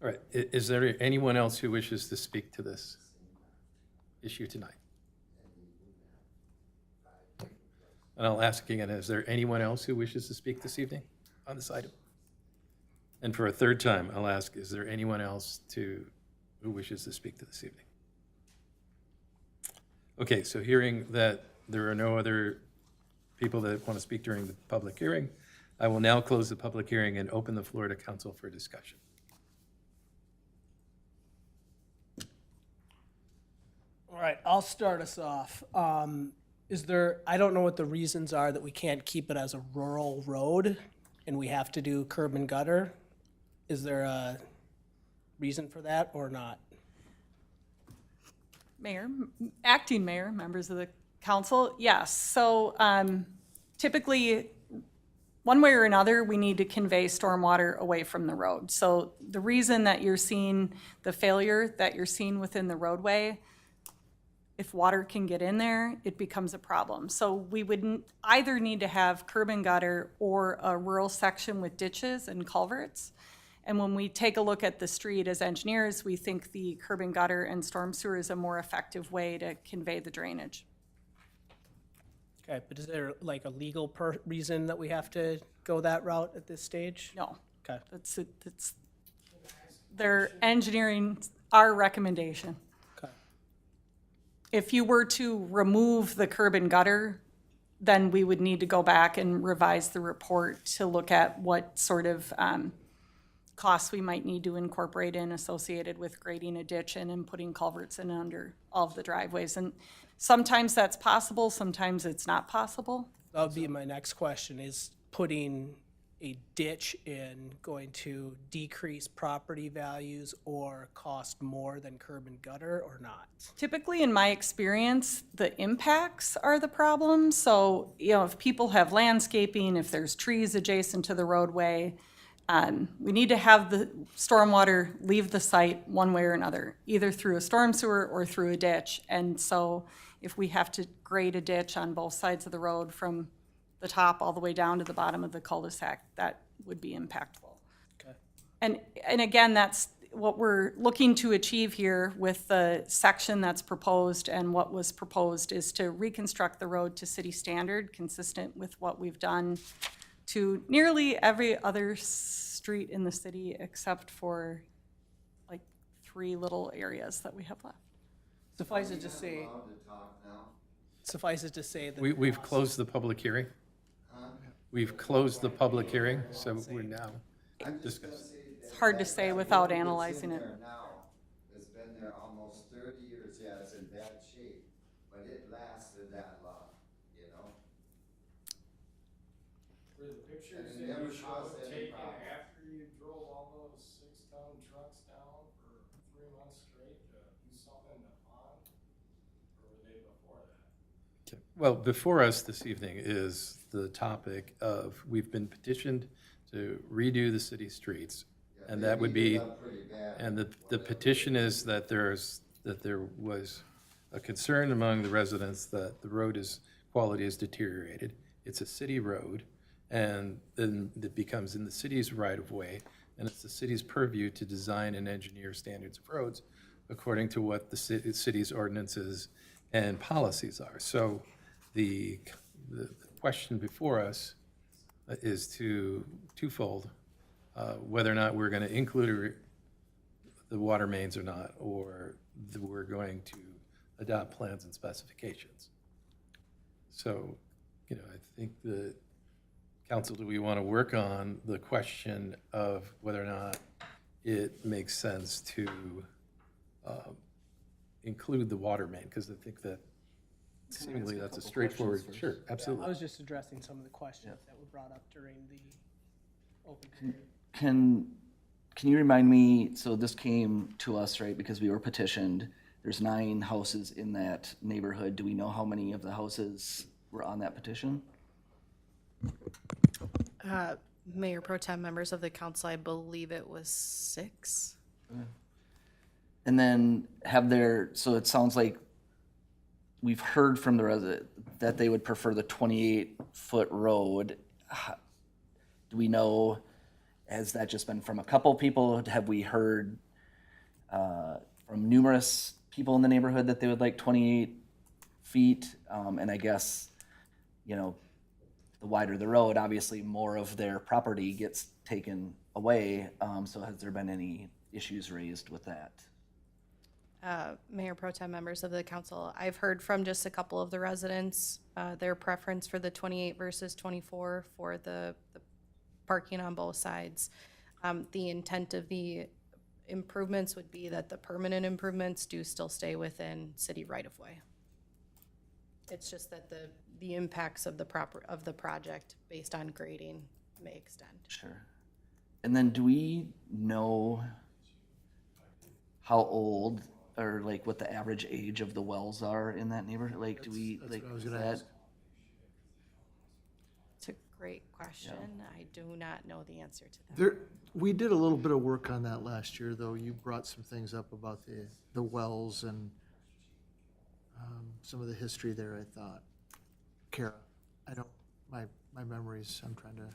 All right, is there anyone else who wishes to speak to this issue tonight? And I'll ask again, is there anyone else who wishes to speak this evening on this item? And for a third time, I'll ask, is there anyone else who wishes to speak to this evening? Okay, so hearing that there are no other people that want to speak during the public hearing, I will now close the public hearing and open the floor to council for discussion. All right, I'll start us off. I don't know what the reasons are that we can't keep it as a rural road and we have to do curb and gutter. Is there a reason for that or not? Mayor, acting mayor, members of the council, yes. So typically, one way or another, we need to convey stormwater away from the road. So the reason that you're seeing the failure that you're seeing within the roadway, if water can get in there, it becomes a problem. So we would either need to have curb and gutter or a rural section with ditches and culverts. And when we take a look at the street as engineers, we think the curb and gutter and storm sewer is a more effective way to convey the drainage. Okay, but is there like a legal reason that we have to go that route at this stage? No. Okay. That's their engineering, our recommendation. Okay. If you were to remove the curb and gutter, then we would need to go back and revise the report to look at what sort of costs we might need to incorporate in associated with grading a ditch and putting culverts in under all of the driveways. And sometimes that's possible, sometimes it's not possible. That would be my next question, is putting a ditch in going to decrease property values or cost more than curb and gutter or not? Typically, in my experience, the impacts are the problem. So, if people have landscaping, if there's trees adjacent to the roadway, we need to have the stormwater leave the site one way or another, either through a storm sewer or through a ditch. And so if we have to grade a ditch on both sides of the road from the top all the way down to the bottom of the cul-de-sac, that would be impactful. Okay. And again, that's what we're looking to achieve here with the section that's proposed, and what was proposed is to reconstruct the road to city standard, consistent with what we've done to nearly every other street in the city except for like 3 little areas that we have left. Suffice it to say that. We've closed the public hearing. We've closed the public hearing, so we're now discussing. It's hard to say without analyzing it. It's been there almost 30 years, yeah, it's in bad shape, but it lasted that long, you know? Were the pictures And it that never you showed caused any taken problems. after you drove all those 6-ton trucks down for 3 months straight to do something in the pond? Or were they before that? Okay. Well, before us this evening is the topic of, we've been petitioned to redo the city streets. Yeah, And they that would beat it be, up pretty bad and the before that. petition is that there was a concern among the residents that the road quality is deteriorated. It's a city road, and then it becomes in the city's right of way, and it's the city's purview to design and engineer standards of roads according to what the city's ordinances and policies are. So the question before us is twofold. Whether or not we're going to include the water mains or not, or we're going to adopt plans and specifications. So, you know, I think the council, do we want to work on the question of whether or not it makes sense to include the water main? Because I think that seemingly that's a straightforward, sure, I absolutely. was just addressing some of the questions that were brought up during the open period. Can you remind me, so this came to us, right, because we were petitioned. There's 9 houses in that neighborhood. Do we know how many of the houses were on that petition? Mayor Pro Tem, members of the council, I believe it was 6. And then so it sounds like we've heard from the resident that they would prefer the 28-foot road. Do we know, has that just been from a couple people? Have we heard from numerous people in the neighborhood that they would like 28 feet? And I guess, you know, the wider the road, obviously more of their property gets taken away. So has there been any issues raised with that? Mayor Pro Tem, members of the council, I've heard from just a couple of the residents, their preference for the 28 versus 24 for the parking on both sides. The intent of the improvements would be that the permanent improvements do still stay within city right-of-way. It's just that the impacts of the project based on grading may extend. Sure. And then do we know how old or like what the average age of the wells are in that neighborhood? Like, do we, That's like, what I was is gonna that? ask. It's a great question. I do not know the answer to that. There, we did a little bit of work on that last year, though. You brought some things up about the wells and some of the history there, I thought. Kara, I don't, my memories, I'm trying to,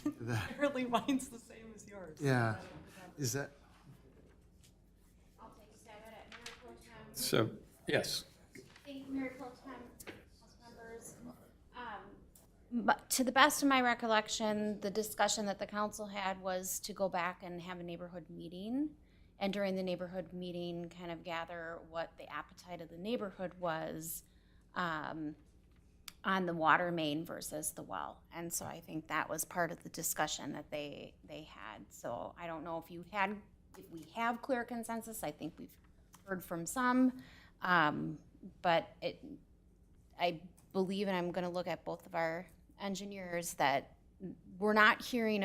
do that. Apparently mine's the same as yours. Yeah, is that, I'll take a stab at it. Mayor Pro Tem. So, yes, Thank you, Mayor Pro Tem, council members. But to the best of my recollection, the discussion that the council had was to go back and have a neighborhood meeting. And during the neighborhood meeting, kind of gather what the appetite of the neighborhood was on the water main versus the well. And so I think that was part of the discussion that they had. So I don't know if we have clear consensus. I think we've heard from some. But I believe, and I'm going to look at both of our engineers, that we're not hearing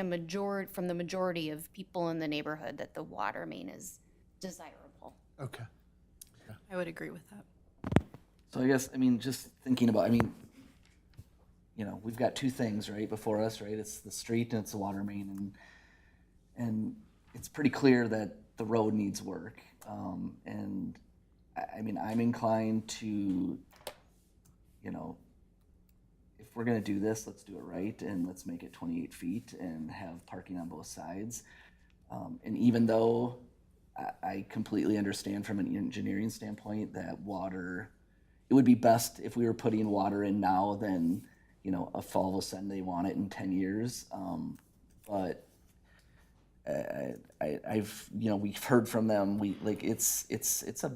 from the majority of people in the neighborhood that the water main is desirable. okay. I would agree with that. So I guess, I mean, just thinking about, I mean, you know, we've got 2 things, right, before us, right? It's the street and it's the water main, and it's pretty clear that the road needs work. And I mean, I'm inclined to, you know, if we're gonna do this, let's do it right, and let's make it 28 feet and have parking on both sides. And even though I completely understand from an engineering standpoint that water, it would be best if we were putting water in now than, you know, if all of a sudden they want it in 10 years. But I've, you know, we've heard from them, it's a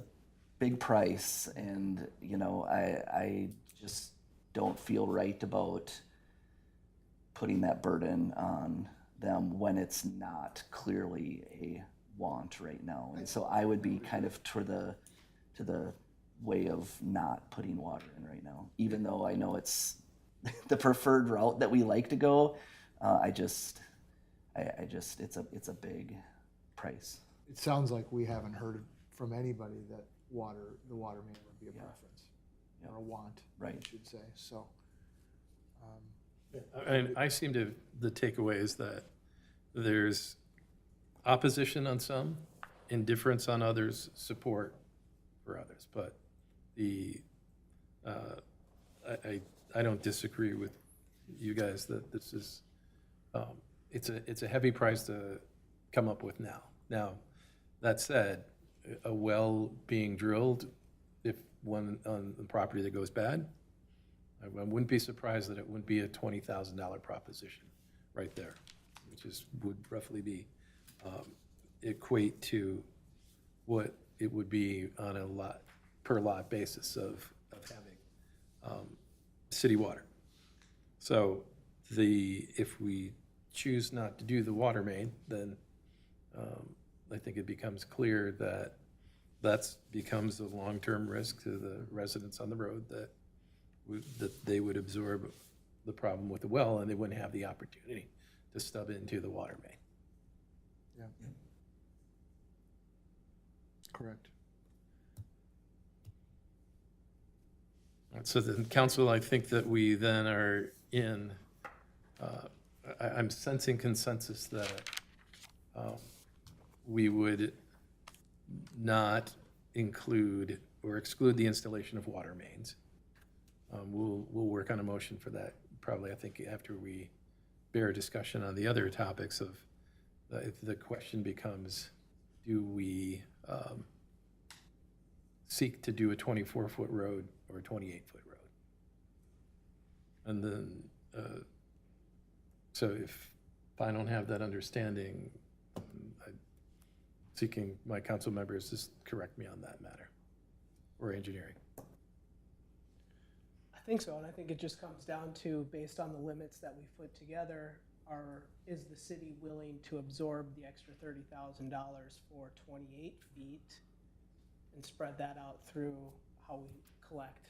big price, and, you know, I just don't feel right about putting that burden on them when it's not clearly a want right now. And so I would be kind of to the way of not putting water in right now, even though I know it's the preferred route that we like to go. I just, it's a big price. It sounds like we haven't heard from anybody that the water main would be a preference, or a want, Right. I should say, so. and I seem to, the takeaway is that there's opposition on some, indifference on others, support for others. But I don't disagree with you guys that this is, it's a heavy price to come up with now. Now, that said, a well being drilled, if one on the property that goes bad, I wouldn't be surprised that it wouldn't be a $20,000 proposition right there, which would roughly be equate to what it would be on a per lot basis of having city water. So if we choose not to do the water main, then I think it becomes clear that becomes a long-term risk to the residents on the road that they would absorb the problem with the well, and they wouldn't have the opportunity to stub into the water main. Yeah. Correct. So then, council, I think that we then are in, I'm sensing consensus that we would not include or exclude the installation of water mains. We'll work on a motion for that, probably, I think, after we bear discussion on the other topics of, if the question becomes, do we seek to do a 24-foot road or a 28-foot road? And then, so if I don't have that understanding, I'm seeking my council members to correct me on that matter, or engineering. I think so, and I think it just comes down to, based on the limits that we put together, is the city willing to absorb the extra $30,000 for 28 feet and spread that out through how we collect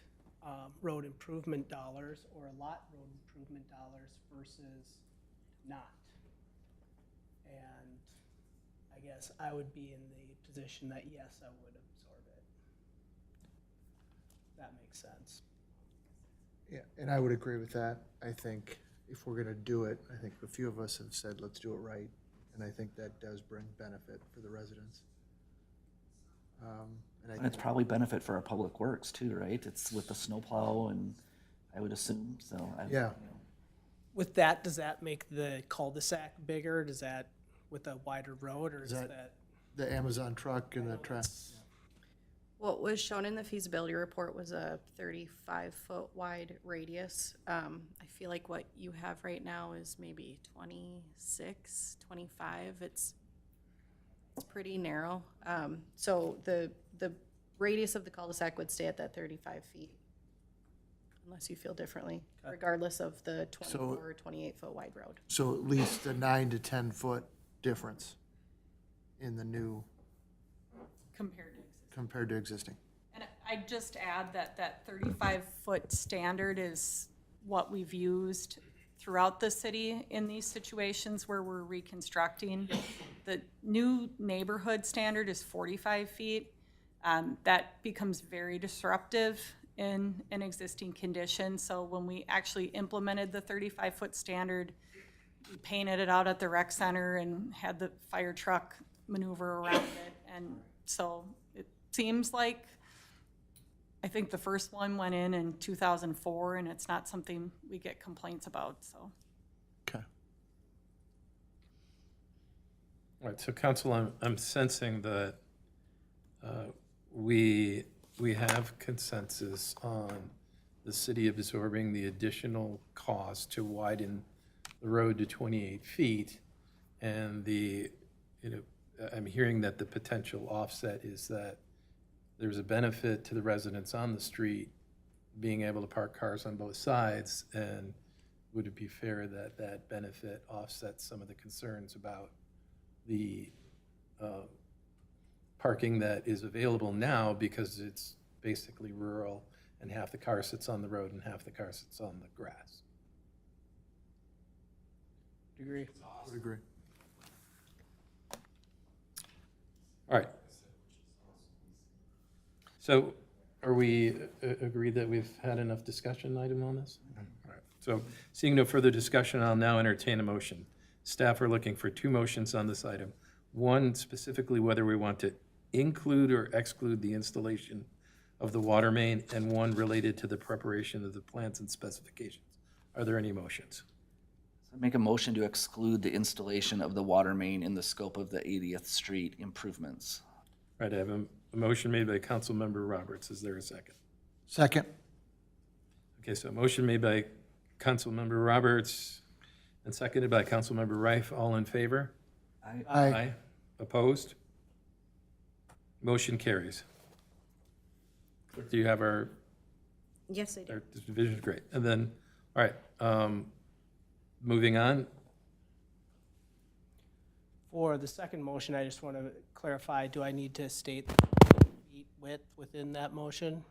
road improvement dollars or lot road improvement dollars versus not? And I guess I would be in the position that, yes, I would absorb it. That makes sense. Yeah, and I would agree with that. I think if we're gonna do it, I think a few of us have said, let's do it right. And I think that does bring benefit for the residents. And it's probably benefit for our public works too, right? It's with the snowplow, and I would assume, so. Yeah. With that, does that make the cul-de-sac bigger? Does that, with a wider road, or is that? The Amazon truck and the truck. What was shown in the feasibility report was a 35-foot wide radius. I feel like what you have right now is maybe 26, 25. It's pretty narrow. So the radius of the cul-de-sac would stay at that 35 feet, unless you feel differently, regardless of the 24 or 28-foot wide road. So at least a 9 to 10 foot difference in the new compared to existing. And I'd just add that 35-foot standard is what we've used throughout the city in these situations where we're reconstructing. The new neighborhood standard is 45 feet. That becomes very disruptive in an existing condition. So when we actually implemented the 35-foot standard, we painted it out at the rec center and had the fire truck maneuver around it. And so it seems like, I think the first one went in 2004, and it's not something we get complaints about, so. Okay. All right, so council, I'm sensing that we have consensus on the city absorbing the additional cost to widen the road to 28 feet, and I'm hearing that the potential offset is that there's a benefit to the residents on the street being able to park cars on both sides, and would it be fair that that benefit offsets some of the concerns about the parking that is available now, because it's basically rural and half the car sits on the road and half the car sits on the grass? Agree. Would agree. All right. So are we agreed that we've had enough discussion item on this? All right. So seeing no further discussion, I'll now entertain a motion. Staff are looking for two motions on this item. One, specifically whether we want to include or exclude the installation of the water main, and one related to the preparation of the plans and specifications. Are there any motions? Make a motion to exclude the installation of the water main in the scope of the 80th Street improvements. All right, I have a motion made by Councilmember Roberts. Is there a second? Second. Okay, so a motion made by Councilmember Roberts and seconded by Councilmember Rife. All in favor? Aye. Opposed? Motion carries. Do you have our Yes, I do. Or division is great. And then, all right, moving on. For the second motion, I just want to clarify, do I need to state the feet width within that motion?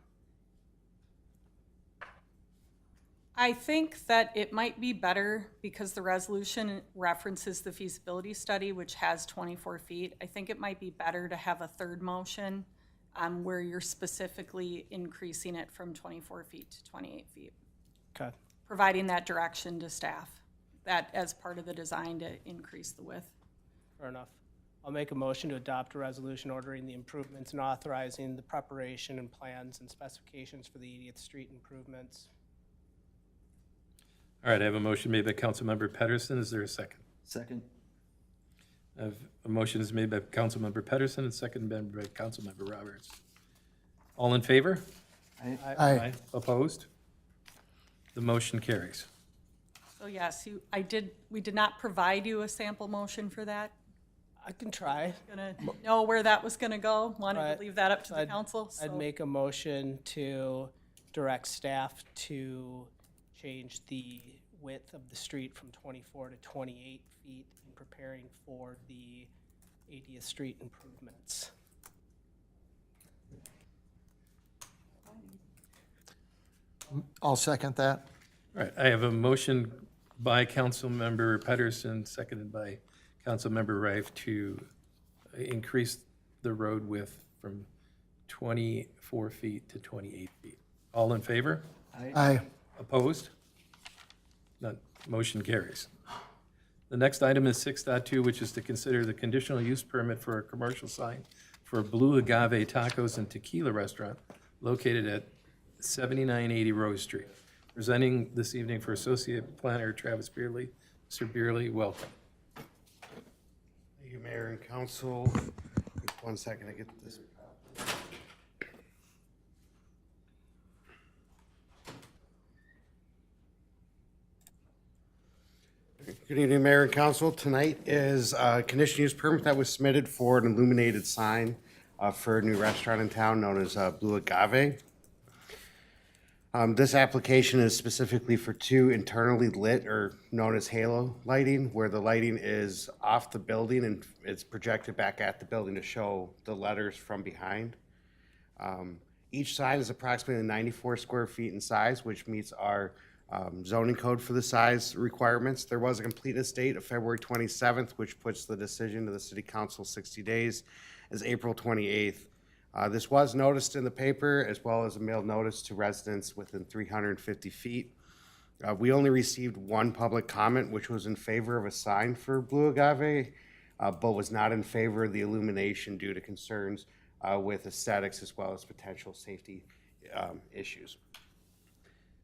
I think that it might be better because the resolution references the feasibility study, which has 24 feet. I think it might be better to have a third motion where you're specifically increasing it from 24 feet to 28 feet, Okay. providing that direction to staff, that as part of the design to increase the width. Fair enough. I'll make a motion to adopt a resolution ordering the improvements and authorizing the preparation and plans and specifications for the 80th Street improvements. All right, I have a motion made by Councilmember Pedersen. Is there a second? Second. I have a motion is made by Councilmember Pedersen and seconded by Councilmember Roberts. All in favor? Aye. Opposed? The motion carries. So yes, we did not provide you a sample motion for that. I can try. Gonna know where that was gonna go. Wanted Right. to leave that up to the I'd- council. I'd So make a motion to direct staff to change the width of the street from 24 to 28 feet in preparing for the 80th Street improvements. I'll second that. All right, I have a motion by Councilmember Pedersen, seconded by Councilmember Rife to increase the road width from 24 feet to 28 feet. All in favor? Aye. Opposed? None. Motion carries. The next item is 6.2, which is to consider the conditional use permit for a commercial sign for a Blue Agave Tacos and Tequila Restaurant located at 7980 Rose Street. Presenting this evening for Associate Planner Travis Beerley. Mr. Beerley, welcome. Thank you, Mayor and Council. Just 1 second to get this. Good evening, Mayor and Council. Tonight is a conditional use permit that was submitted for an illuminated sign for a new restaurant in town known as Blue Agave. This application is specifically for two internally lit or known as halo lighting, where the lighting is off the building and it's projected back at the building to show the letters from behind. Each sign is approximately 94 square feet in size, which meets our zoning code for the size requirements. There was a completeness date of February 27th, which puts the decision to the City Council 60 days as April 28th. This was noticed in the paper as well as a mailed notice to residents within 350 feet. We only received one public comment, which was in favor of a sign for Blue Agave, but was not in favor of the illumination due to concerns with aesthetics as well as potential safety issues.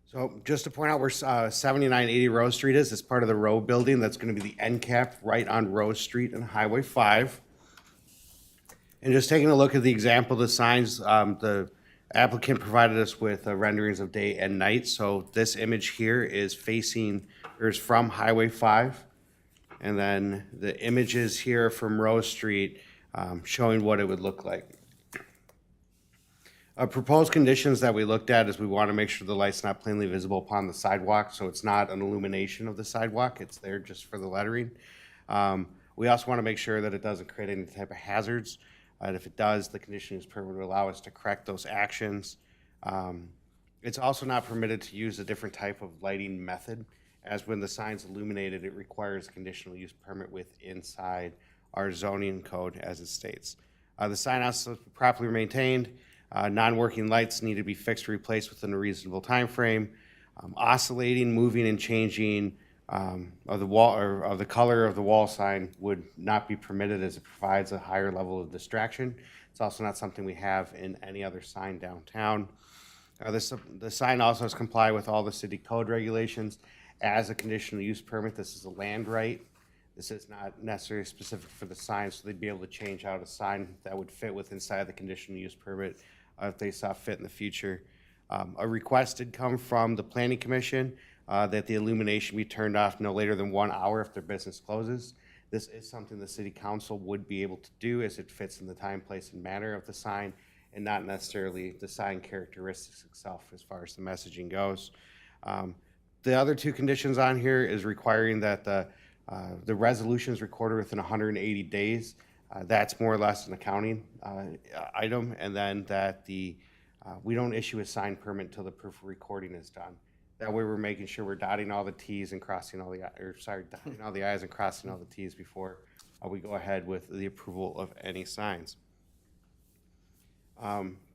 So just to point out where 7980 Rose Street is, it's part of the row building. That's going to be the end cap right on Rose Street and Highway 5. And just taking a look at the example of the signs, the applicant provided us with renderings of day and night. So this image here is from Highway 5. And then the images here from Rose Street showing what it would look like. Proposed conditions that we looked at is we want to make sure the light's not plainly visible upon the sidewalk, so it's not an illumination of the sidewalk. It's there just for the lettering. We also want to make sure that it doesn't create any type of hazards. And if it does, the conditional use permit will allow us to correct those actions. It's also not permitted to use a different type of lighting method, as when the sign's illuminated, it requires a conditional use permit with inside our zoning code as it states. The sign has to be properly maintained. Non-working lights need to be fixed or replaced within a reasonable time frame. Oscillating, moving, and changing of the wall or of the color of the wall sign would not be permitted, as it provides a higher level of distraction. It's also not something we have in any other sign downtown. The sign also has to comply with all the city code regulations as a conditional use permit. This is a land right. This is not necessarily specific for the sign, so they'd be able to change out a sign that would fit with inside the conditional use permit if they saw fit in the future. A request did come from the Planning Commission that the illumination be turned off no later than 1 hour if their business closes. This is something the City Council would be able to do, as it fits in the time, place, and manner of the sign and not necessarily the sign characteristics itself as far as the messaging goes. The other two conditions on here is requiring that the resolution is recorded within 180 days. That's more or less an accounting item, and then that we don't issue a sign permit until the proof of recording is done. That way, we're making sure we're dotting all the T's and crossing all the dotting all the I's and crossing all the T's before we go ahead with the approval of any signs.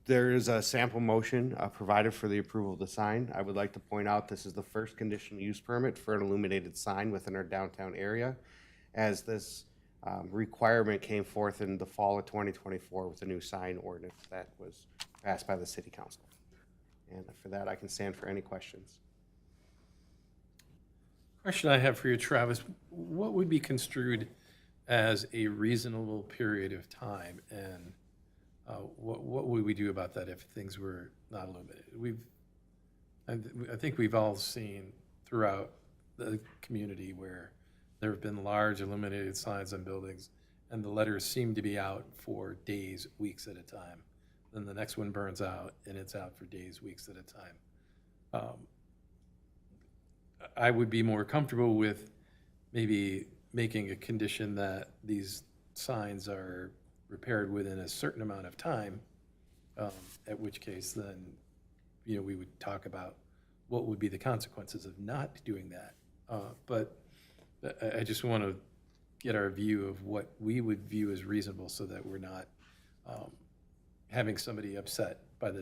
There is a sample motion provided for the approval of the sign. I would like to point out this is the first conditional use permit for an illuminated sign within our downtown area, as this requirement came forth in the fall of 2024 with a new sign ordinance that was passed by the city council. And for that, I can stand for any questions. Question I have for you, Travis, what would be construed as a reasonable period of time, and what would we do about that if things were not illuminated? I think we've all seen throughout the community where there have been large illuminated signs on buildings, and the letters seem to be out for days, weeks at a time. Then the next one burns out, and it's out for days, weeks at a time. I would be more comfortable with maybe making a condition that these signs are repaired within a certain amount of time, at which case then, we would talk about what would be the consequences of not doing that. But I just want to get our view of what we would view as reasonable so that we're not having somebody upset by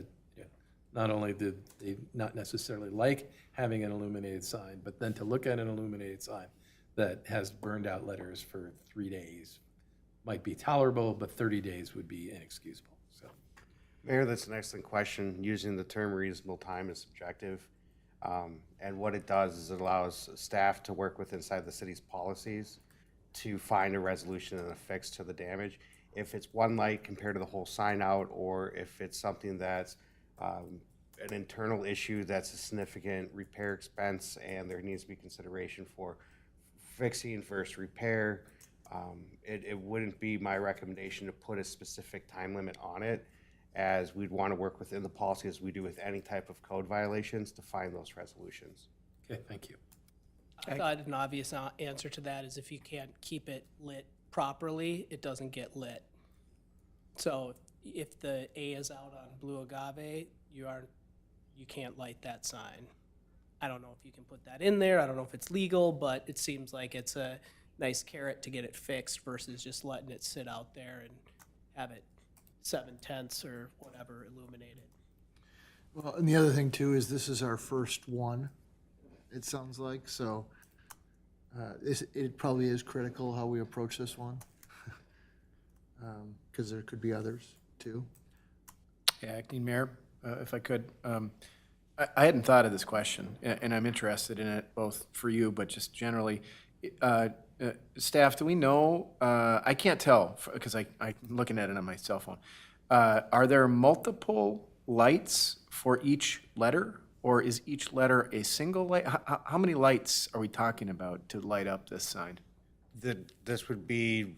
not only did they not necessarily like having an illuminated sign, but then to look at an illuminated sign that has burned out letters for 3 days might be tolerable, but 30 days would be inexcusable. So, Mayor, that's an excellent question. Using the term reasonable time is subjective. And what it does is it allows staff to work with inside the city's policies to find a resolution and a fix to the damage. If it's one light compared to the whole sign out, or if it's something that's an internal issue that's a significant repair expense and there needs to be consideration for fixing versus repair, it wouldn't be my recommendation to put a specific time limit on it, as we'd want to work within the policy as we do with any type of code violations to find those resolutions. okay, thank you. I thought an obvious answer to that is if you can't keep it lit properly, it doesn't get lit. So if the A is out on blue agave, you can't light that sign. I don't know if you can put that in there. I don't know if it's legal, but it seems like it's a nice carrot to get it fixed versus just letting it sit out there and have it 7/10 or whatever illuminated. Well, and the other thing too is this is our first one, it sounds like, so it probably is critical how we approach this one. Because there could be others too. Yeah, Acting Mayor, if I could, I hadn't thought of this question, and I'm interested in it both for you, but just generally. Staff, do we know, I can't tell because I'm looking at it on my cell phone. Are there multiple lights for each letter, or is each letter a single light? How many lights are we talking about to light up this sign? This would be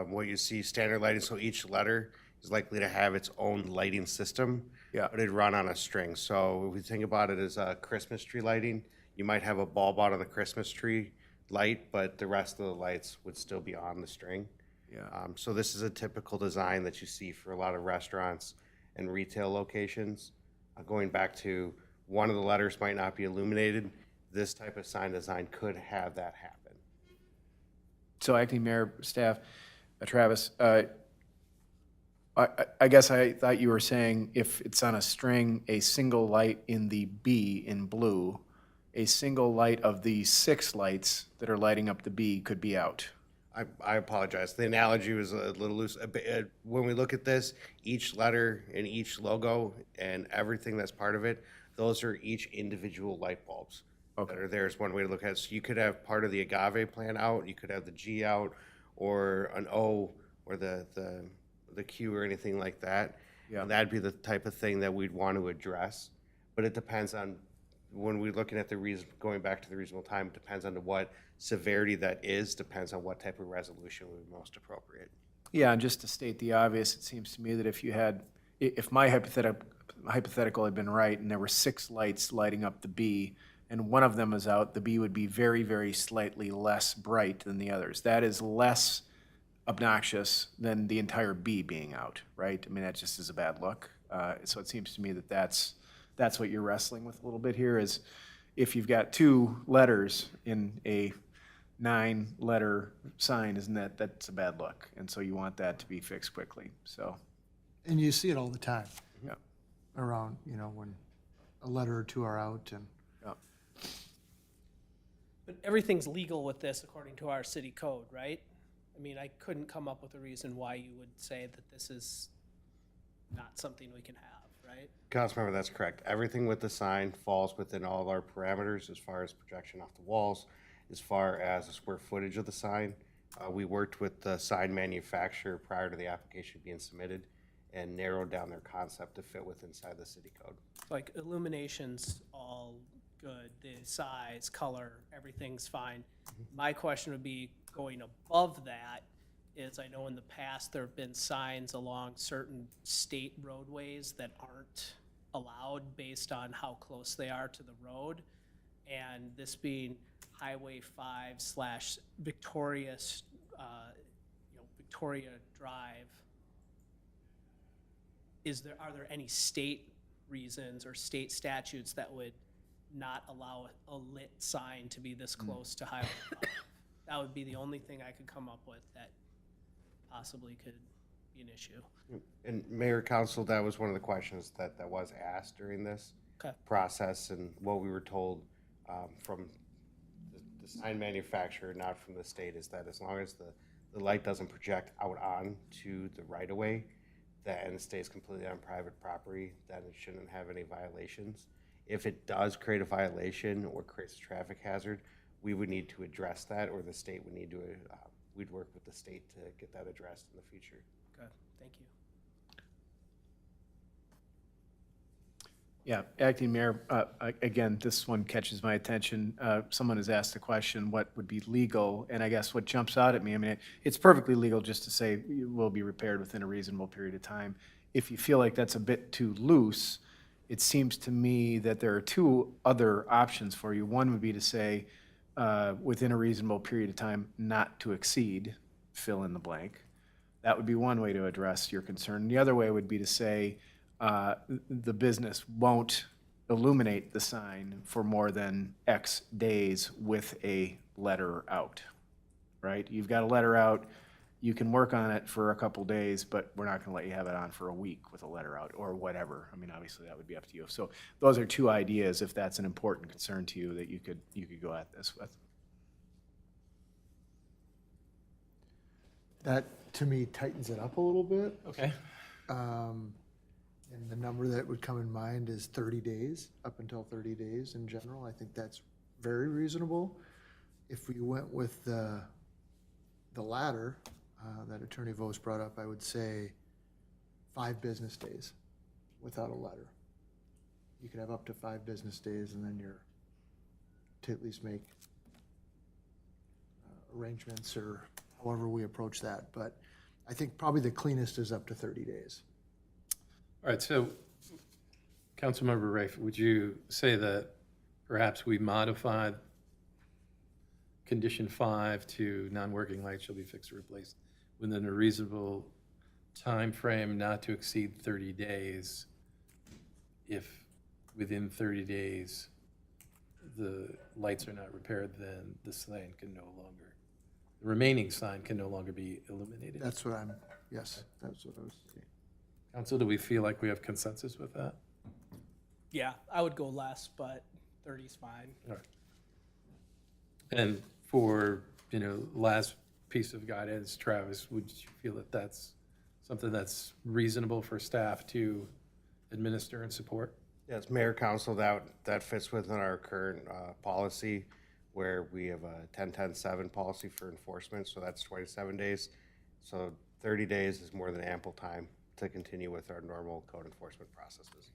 what you see standard lighting, so each letter is likely to have its own lighting system. Yeah. But it'd run on a string. So if we think about it as Christmas tree lighting, you might have a bulb out on the Christmas tree light, but the rest of the lights would still be on the string. Yeah. So this is a typical design that you see for a lot of restaurants and retail locations. Going back to one of the letters might not be illuminated, this type of sign design could have that happen. So Acting Mayor, staff, Travis, I guess I thought you were saying if it's on a string, a single light in the B in blue, a single light of the 6 lights that are lighting up the B could be out. I apologize. The analogy was a little loose. When we look at this, each letter and each logo and everything that's part of it, those are each individual light bulbs that are there is one way to look at it. So you could have part of the agave plan out, you could have the G out, or an O, or the Q or anything like that. Yeah. And that'd be the type of thing that we'd want to address. But it depends on, when we're looking at the reason, going back to the reasonable time, it depends on what severity that is, depends on what type of resolution would be most appropriate. Yeah, and just to state the obvious, it seems to me that if if my hypothetical had been right, and there were 6 lights lighting up the B, and one of them is out, the B would be very, very slightly less bright than the others. That is less obnoxious than the entire B being out, right? I mean, that just is a bad look. So it seems to me that that's what you're wrestling with a little bit here, is if you've got 2 letters in a 9-letter sign, that's a bad look. And so you want that to be fixed quickly, so. And you see it all the time Yeah. around, when a letter or 2 are out and. Yeah. But everything's legal with this according to our city code, right? I mean, I couldn't come up with a reason why you would say that this is not something we can have, right? Councilmember, that's correct. Everything with the sign falls within all of our parameters as far as projection off the walls, as far as the square footage of the sign. We worked with the sign manufacturer prior to the application being submitted and narrowed down their concept to fit with inside the city code. Like illumination's all good, the size, color, everything's fine. My question would be, going above that, is I know in the past there have been signs along certain state roadways that aren't allowed based on how close they are to the road. And this being Highway 5/Victoria, Victoria Drive, are there any state reasons or state statutes that would not allow a lit sign to be this close to Highway 5? That would be the only thing I could come up with that possibly could be an issue. And Mayor, Council, that was one of the questions that was asked during this Okay. process, and what we were told from the sign manufacturer, not from the state, is that as long as the light doesn't project out on to the right-of-way, and it stays completely on private property, then it shouldn't have any violations. If it does create a violation or creates a traffic hazard, we would need to address that, or the state would need to, we'd work with the state to get that addressed in the future. Okay, thank you. Yeah, Acting Mayor, again, this one catches my attention. Someone has asked the question, what would be legal? And I guess what jumps out at me, I mean, it's perfectly legal just to say it will be repaired within a reasonable period of time. If you feel like that's a bit too loose, it seems to me that there are 2 other options for you. One would be to say, within a reasonable period of time, not to exceed, fill in the blank. That would be one way to address your concern. The other way would be to say, the business won't illuminate the sign for more than X days with a letter out, right? You've got a letter out, you can work on it for a couple days, but we're not gonna let you have it on for a week with a letter out, or whatever. I mean, obviously, that would be up to you. So those are 2 ideas, if that's an important concern to you, that you could go at this with. That, to me, tightens it up a little bit. Okay. And the number that would come in mind is 30 days, up until 30 days in general. I think that's very reasonable. If we went with the latter that Attorney Vos brought up, I would say 5 business days without a letter. You could have up to 5 business days, and then you're to at least make arrangements or however we approach that. But I think probably the cleanest is up to 30 days. All right, so Councilmember Rafe, would you say that perhaps we modified condition 5 to non-working lights shall be fixed or replaced within a reasonable time frame not to exceed 30 days if within 30 days the lights are not repaired, then the sign can no longer, the remaining sign can no longer be illuminated? That's what yes, that's what I was saying. Council, do we feel like we have consensus with that? Yeah, I would go less, but 30's fine. All right. And for, last piece of guidance, Travis, would you feel that that's something that's reasonable for staff to administer and support? Yes, Mayor, Council, that fits within our current policy, where we have a 10-10-7 policy for enforcement, so that's 27 days. So 30 days is more than ample time to continue with our normal code enforcement processes.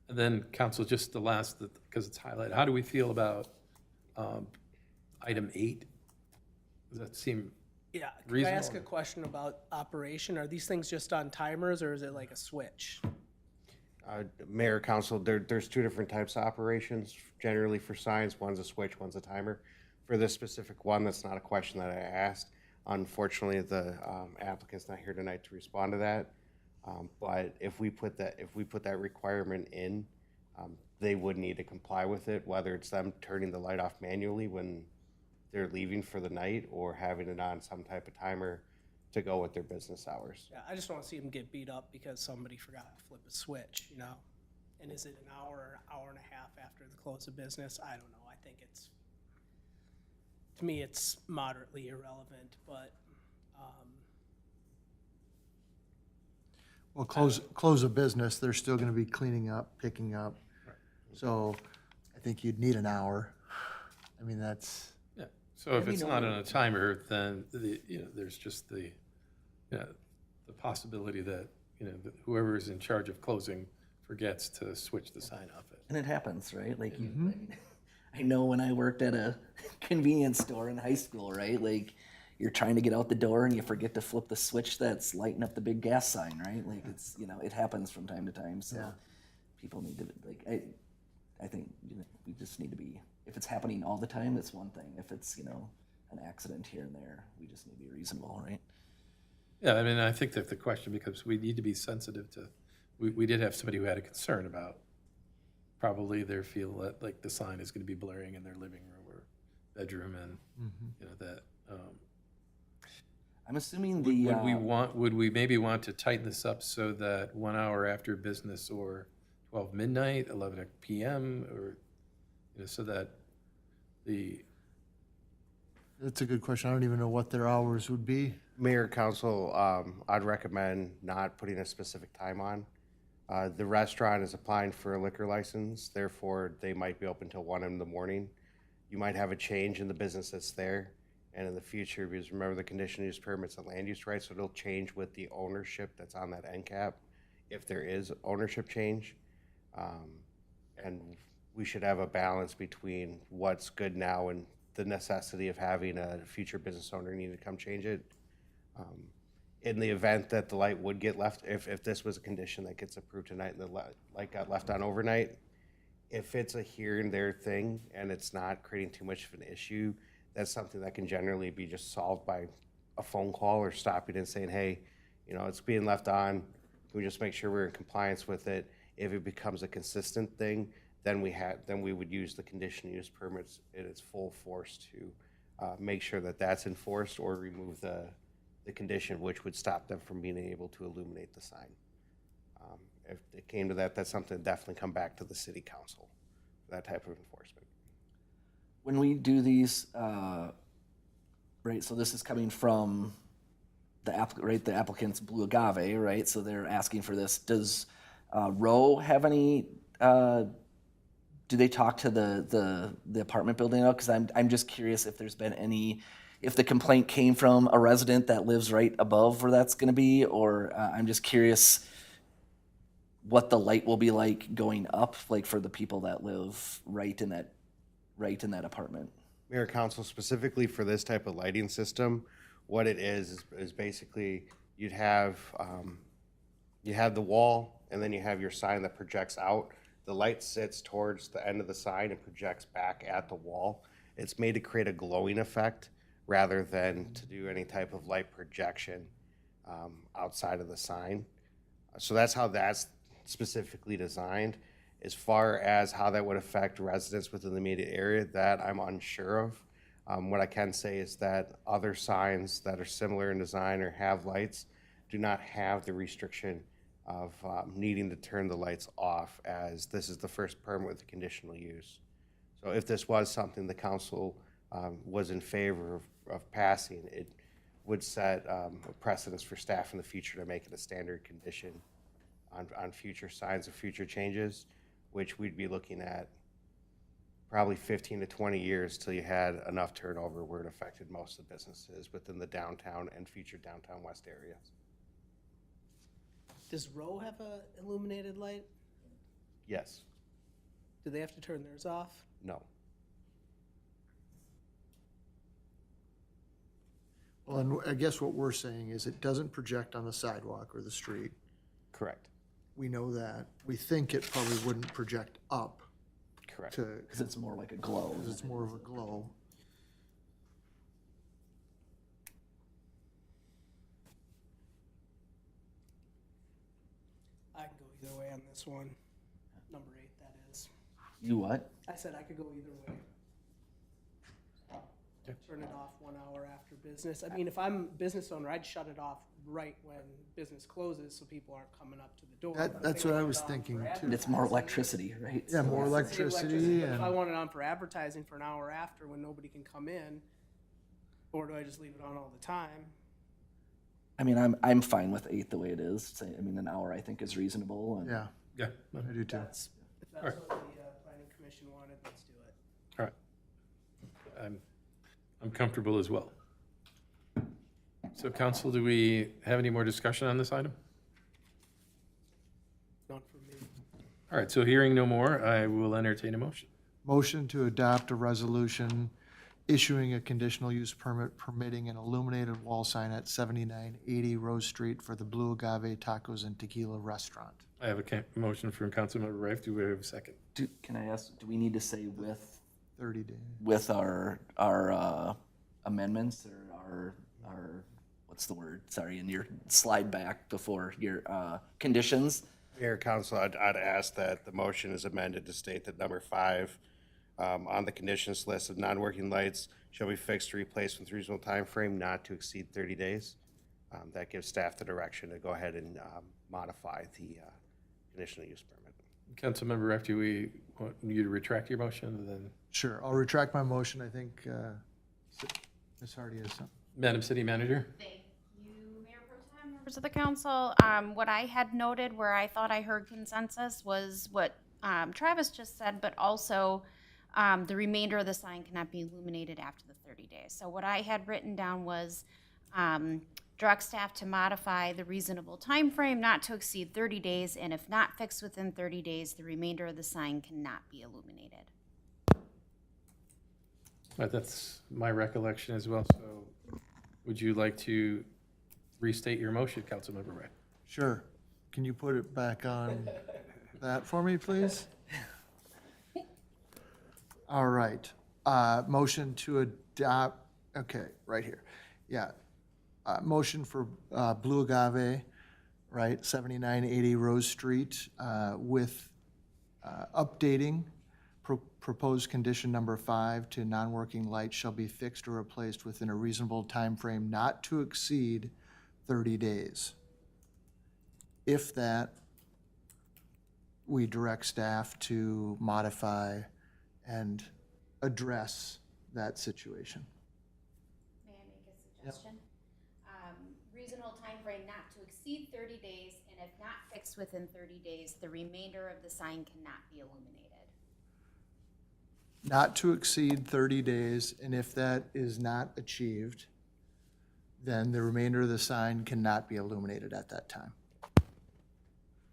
And then, Council, just the last, because it's highlighted, how do we feel about item 8? Does that seem Yeah, can I Reasonable. ask a question about operation? Are these things just on timers or is it like a switch? Mayor, council, there's two different types of operations, generally for signs. One's a switch, one's a timer. For this specific one, that's not a question that I asked. Unfortunately, the applicant's not here tonight to respond to that. But if we put that requirement in, they would need to comply with it, whether it's them turning the light off manually when they're leaving for the night or having it on some type of timer to go with their business hours. Yeah, I just don't see them get beat up because somebody forgot to flip a switch, you know? And is it an hour or hour and a half after the close of business? I don't know. I think it's, to me, it's moderately irrelevant, but, Well, close of business, they're still gonna be cleaning up, picking up. So I think you'd need an hour. I mean, that's, Yeah, so if it's not on a timer, then there's just the possibility that, whoever is in charge of closing forgets to switch the sign off it. And it happens, right? Like I know when I worked at a convenience store in high school, right? Like you're trying to get out the door and you forget to flip the switch that's lighting up the big gas sign, right? Like it's, it happens from time to time. So people need to, like, I think, we just need to be, if it's happening all the time, it's one thing. If it's, an accident here and there, we just need to be reasonable, right? Yeah, I mean, I think that the question becomes, we need to be sensitive to, we did have somebody who had a concern about probably their feel that like the sign is going to be blaring in their living room or bedroom and, that. I'm assuming Would we maybe want to tighten this up so that 1 hour after business or 12 midnight, 11 p.m., or, so that that's a good question. I don't even know what their hours would be. Mayor, council, I'd recommend not putting a specific time on. The restaurant is applying for a liquor license, therefore they might be open till 1 in the morning. You might have a change in the business that's there, and in the future, because remember the conditional use permit's a land use right, so it'll change with the ownership that's on that end cap, if there is ownership change. And we should have a balance between what's good now and the necessity of having a future business owner need to come change it. In the event that the light would get left, if this was a condition that gets approved tonight and the light got left on overnight, if it's a here and there thing and it's not creating too much of an issue, that's something that can generally be just solved by a phone call or stopping and saying, hey, it's being left on. Can we just make sure we're in compliance with it? If it becomes a consistent thing, then we would use the conditional use permits in its full force to make sure that that's enforced or remove the condition, which would stop them from being able to illuminate the sign. If it came to that, that's something to definitely come back to the city council for that type of enforcement. When we do these, right, so this is coming from the applicant's Blue Agave, right? So they're asking for this. Does Row have any, do they talk to the apartment building at all? Because I'm just curious if there's been any, if the complaint came from a resident that lives right above where that's gonna be, or I'm just curious what the light will be like going up, like for the people that live right in that apartment. Mayor, council, specifically for this type of lighting system, what it is basically you'd have the wall and then you have your sign that projects out. The light sits towards the end of the sign and projects back at the wall. It's made to create a glowing effect rather than to do any type of light projection outside of the sign. So that's how that's specifically designed. As far as how that would affect residents within the immediate area, that I'm unsure of. What I can say is that other signs that are similar in design or have lights do not have the restriction of needing to turn the lights off, as this is the first permit with the conditional use. So if this was something the council was in favor of passing, it would set a precedence for staff in the future to make it a standard condition on future signs of future changes, which we'd be looking at probably 15 to 20 years till you had enough turnover where it affected most of the businesses within the downtown and future downtown west areas. does Row have a illuminated light? Yes. Do they have to turn theirs off? No. Well, Well, and I guess what we're saying is it doesn't project on the sidewalk or the street. Correct. We know that. We think it probably wouldn't project up Correct. to, Because it's more like a glow. because it's more of a glow. I can go either way on this one. Number 8, that is. You what? I said I could go either way. Turn it off 1 hour after business. I mean, if I'm a business owner, I'd shut it off right when business closes so people aren't coming up to the door. But if That's they what I want was it on thinking for too. advertising- It's more electricity, right? Yeah, more Save electricity But if I and, want it on for advertising for an hour after when nobody can come in, or do I just leave it on all the time? I mean, I'm fine with 8 the way it is. I mean, an hour I think is reasonable. And yeah, Yeah, I do too. If that's Alright. what the planning commission wanted, let's do it. all right. I'm comfortable as well. So council, do we have any more discussion on this item? Not for me. All right, so hearing no more, I will entertain a motion. Motion to adopt a resolution issuing a conditional use permit permitting an illuminated wall sign at 7980 Rose Street for the Blue Agave Tacos and Tequila Restaurant. I have a motion from Councilmember Rife. Do we have a second? can I ask, do we need to say with 30 days. our amendments or our what's the word? Sorry, in your slide back before your conditions? Mayor, council, I'd ask that the motion is amended to state that number 5 on the conditions list of non-working lights shall be fixed or replaced with reasonable time frame not to exceed 30 days. That gives staff the direction to go ahead and modify the conditional use permit. Councilmember Rife, do we want you to retract your motion and then? Sure, I'll retract my motion. I think Ms. Hardy has something. Madam City Manager? Thank you, Mayor Pro Tem, members of the council. What I had noted where I thought I heard consensus was what Travis just said, but also the remainder of the sign cannot be illuminated after the 30 days. So what I had written down was direct staff to modify the reasonable time frame not to exceed 30 days, and if not fixed within 30 days, the remainder of the sign cannot be illuminated. Right, that's my recollection as well. So would you like to restate your motion, Councilmember Rife? Sure. Can you put it back on that for me, please? All right. Motion to adopt, okay, right here. Yeah. Motion for Blue Agave, right, 7980 Rose Street, with updating proposed condition number 5 to non-working lights shall be fixed or replaced within a reasonable time frame not to exceed 30 days. If that, we direct staff to modify and address that situation. May I make a suggestion? Reasonable time frame not to exceed 30 days, and if not fixed within 30 days, the remainder of the sign cannot be illuminated. Not to exceed 30 days, and if that is not achieved, then the remainder of the sign cannot be illuminated at that time.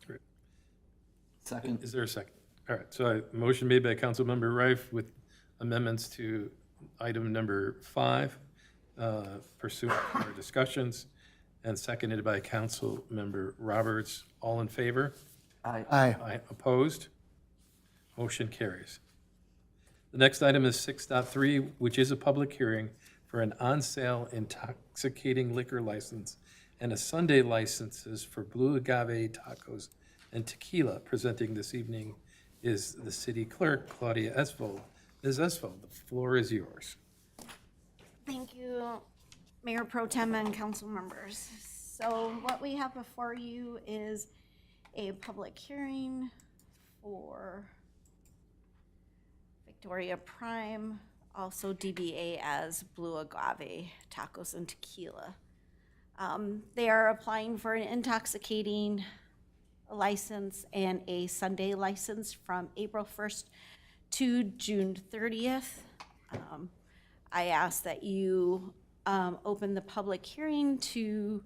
Great. Second. Is there a second? All right, so a motion made by Councilmember Rife with amendments to item number 5 pursuant to our discussions, and seconded by Councilmember Roberts. All in favor? Aye. Aye. Aye. Opposed? Motion carries. The next item is 6.3, which is a public hearing for an on-sale intoxicating liquor license and a Sunday licenses for Blue Agave Tacos and Tequila. Presenting this evening is the city clerk, Claudia Esvold. Ms. Esvold, the floor is yours. Thank you, Mayor Pro Tem and council members. So what we have before you is a public hearing for Victoria Prime, also DBA as Blue Agave Tacos and Tequila. They are applying for an intoxicating license and a Sunday license from April 1st to June 30th. I ask that you open the public hearing to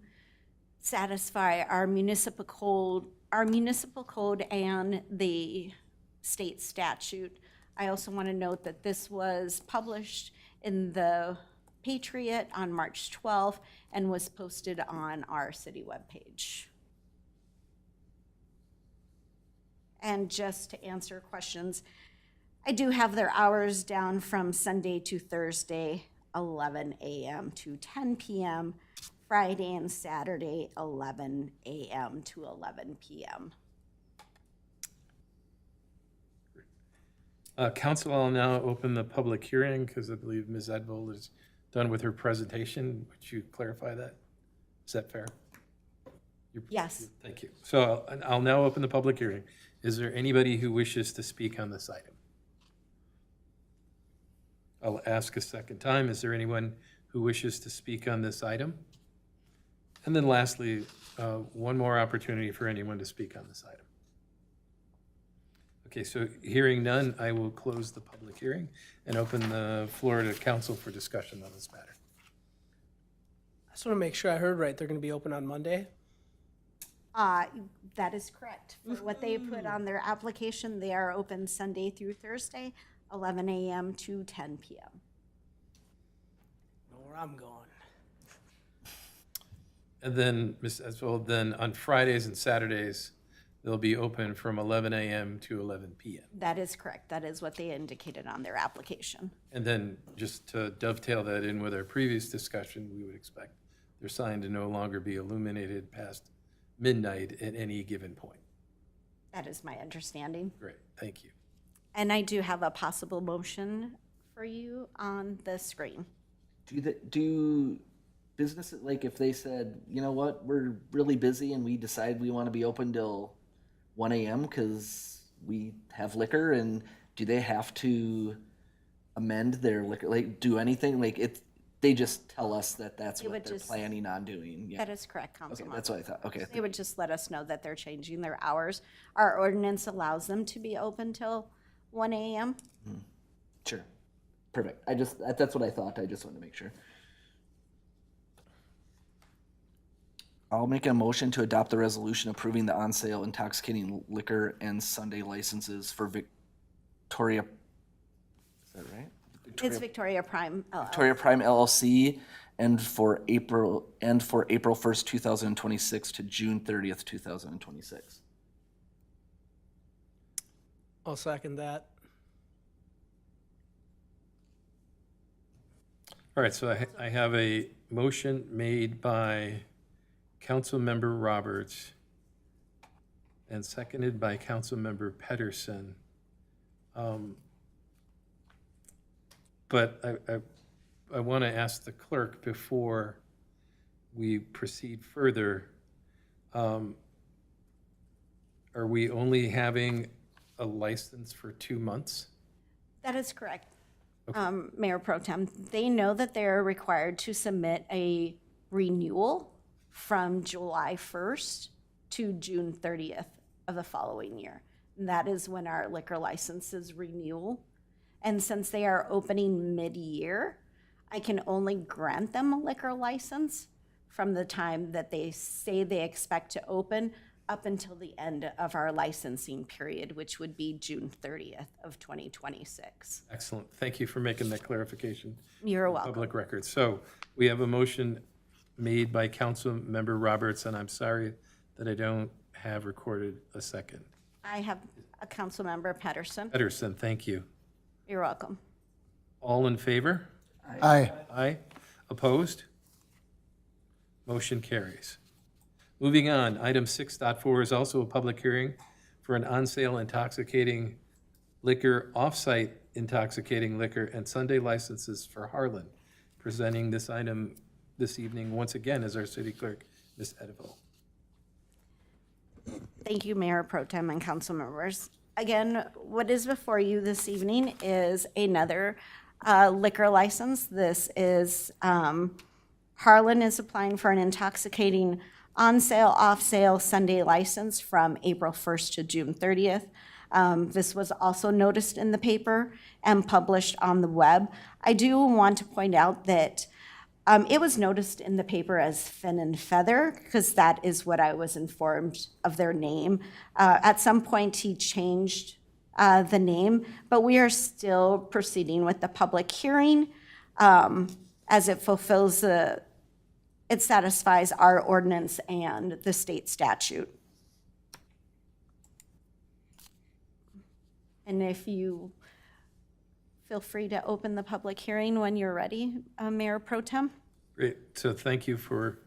satisfy our municipal code and the state statute. I also want to note that this was published in the Patriot on March 12th and was posted on our city webpage. And just to answer questions, I do have their hours down from Sunday to Thursday, 11 a.m. to 10 p.m., Friday and Saturday, 11 a.m. to 11 p.m. Council, I'll now open the public hearing because I believe Ms. Edvold is done with her presentation. Would you clarify that? Is that fair? Yes. Thank you. So I'll now open the public hearing. Is there anybody who wishes to speak on this item? I'll ask a second time. Is there anyone who wishes to speak on this item? And then lastly, one more opportunity for anyone to speak on this item. Okay, so hearing none, I will close the public hearing and open the floor to council for discussion on this matter. I just want to make sure I heard right. They're going to be open on Monday? That is correct. For what they put on their application, they are open Sunday through Thursday, 11 a.m. to 10 p.m. Know where I'm going. And then, Ms. Esvold, then on Fridays and Saturdays, they'll be open from 11 a.m. to 11 p.m. That is correct. That is what they indicated on their application. And then, just to dovetail that in with our previous discussion, we would expect their sign to no longer be illuminated past midnight at any given point. That is my understanding. Great, thank you. And I do have a possible motion for you on the screen. Do businesses, like if they said, you know what, we're really busy and we decide we want to be open till 1 a.m. because we have liquor, and do they have to amend their liquor, like do anything? Like they just tell us that that's They what would they're just- planning on doing. Yeah. That is correct, Okay, Councilman. that's what I thought. Okay. They would just let us know that they're changing their hours. Our ordinance allows them to be open till 1 a.m. Sure. Perfect. That's what I thought. I just wanted to make sure. I'll make a motion to adopt the resolution approving the on-sale intoxicating liquor and Sunday licenses for Victoria. Is that right? It's Victoria Prime LLC. Victoria Prime LLC, and for April 1st, 2026 to June 30th, 2026. I'll second that. All right, so I have a motion made by Councilmember Roberts and seconded by Councilmember Pedersen. But I want to ask the clerk before we proceed further, are we only having a license for 2 months? That is correct. Mayor Pro Tem, they know that they're required to submit a renewal from July 1st to June 30th of the following year. And that is when our liquor licenses renew. And since they are opening mid-year, I can only grant them a liquor license from the time that they say they expect to open up until the end of our licensing period, which would be June 30th of 2026. Excellent. Thank you for making that clarification. You're for welcome. Public record. So we have a motion made by Councilmember Roberts, and I'm sorry that I don't have recorded a second. I have a Councilmember Pedersen. Pedersen, thank you. You're welcome. All in favor? Aye. Aye. Opposed? Motion carries. Moving on, item 6.4 is also a public hearing for an on-sale intoxicating liquor, off-site intoxicating liquor, and Sunday licenses for Harlan. Presenting this item this evening, once again, is our city clerk, Ms. Edvold. Thank you, Mayor Pro Tem and council members. Again, what is before you this evening is another liquor license. This is, Harlan is applying for an intoxicating on-sale, off-sale Sunday license from April 1st to June 30th. This was also noticed in the paper and published on the web. I do want to point out that it was noticed in the paper as Fin and Feather, because that is what I was informed of their name. At some point, he changed the name, but we are still proceeding with the public hearing. as it fulfills it satisfies our ordinance and the state statute. And if you feel free to open the public hearing when you're ready, Mayor Pro Tem. Great, so thank you for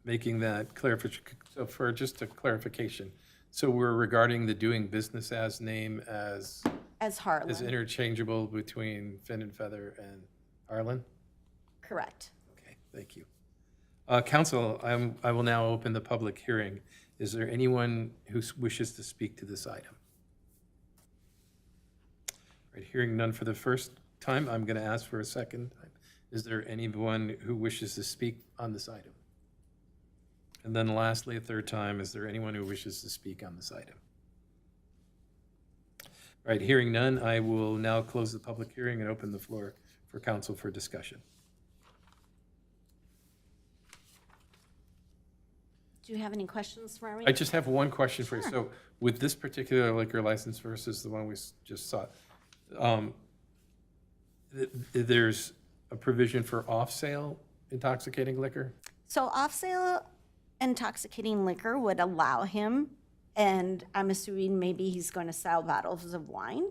making that clarification. So for just a clarification, so we're regarding the doing business as name as Harlan. interchangeable between Fin and Feather and Harlan? Correct. Okay, thank you. Council, I will now open the public hearing. Is there anyone who wishes to speak to this item? Right, hearing none for the first time, I'm going to ask for a second time. Is there anyone who wishes to speak on this item? And then lastly, a third time, is there anyone who wishes to speak on this item? Right, hearing none, I will now close the public hearing and open the floor for council for discussion. Do you have any questions for me? I just have one question for you. So with this particular liquor license versus the one we just saw, there's a provision for off-sale intoxicating liquor? So off-sale intoxicating liquor would allow him, and I'm assuming maybe he's going to sell bottles of wine,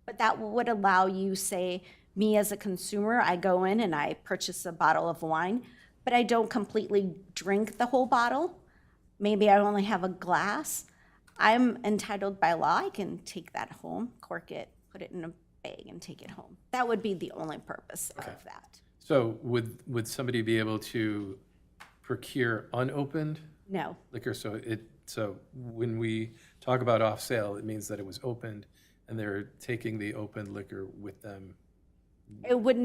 but that would allow you, say, me as a consumer, I go in and I purchase a bottle of wine, but I don't completely drink the whole bottle. Maybe I only have a glass. I'm entitled by law, I can take that home, cork it, put it in a bag and take it home. That would be the only purpose of that. So would somebody be able to procure unopened No, liquor? So when we talk about off-sale, it means that it was opened and they're taking the opened liquor with them. it would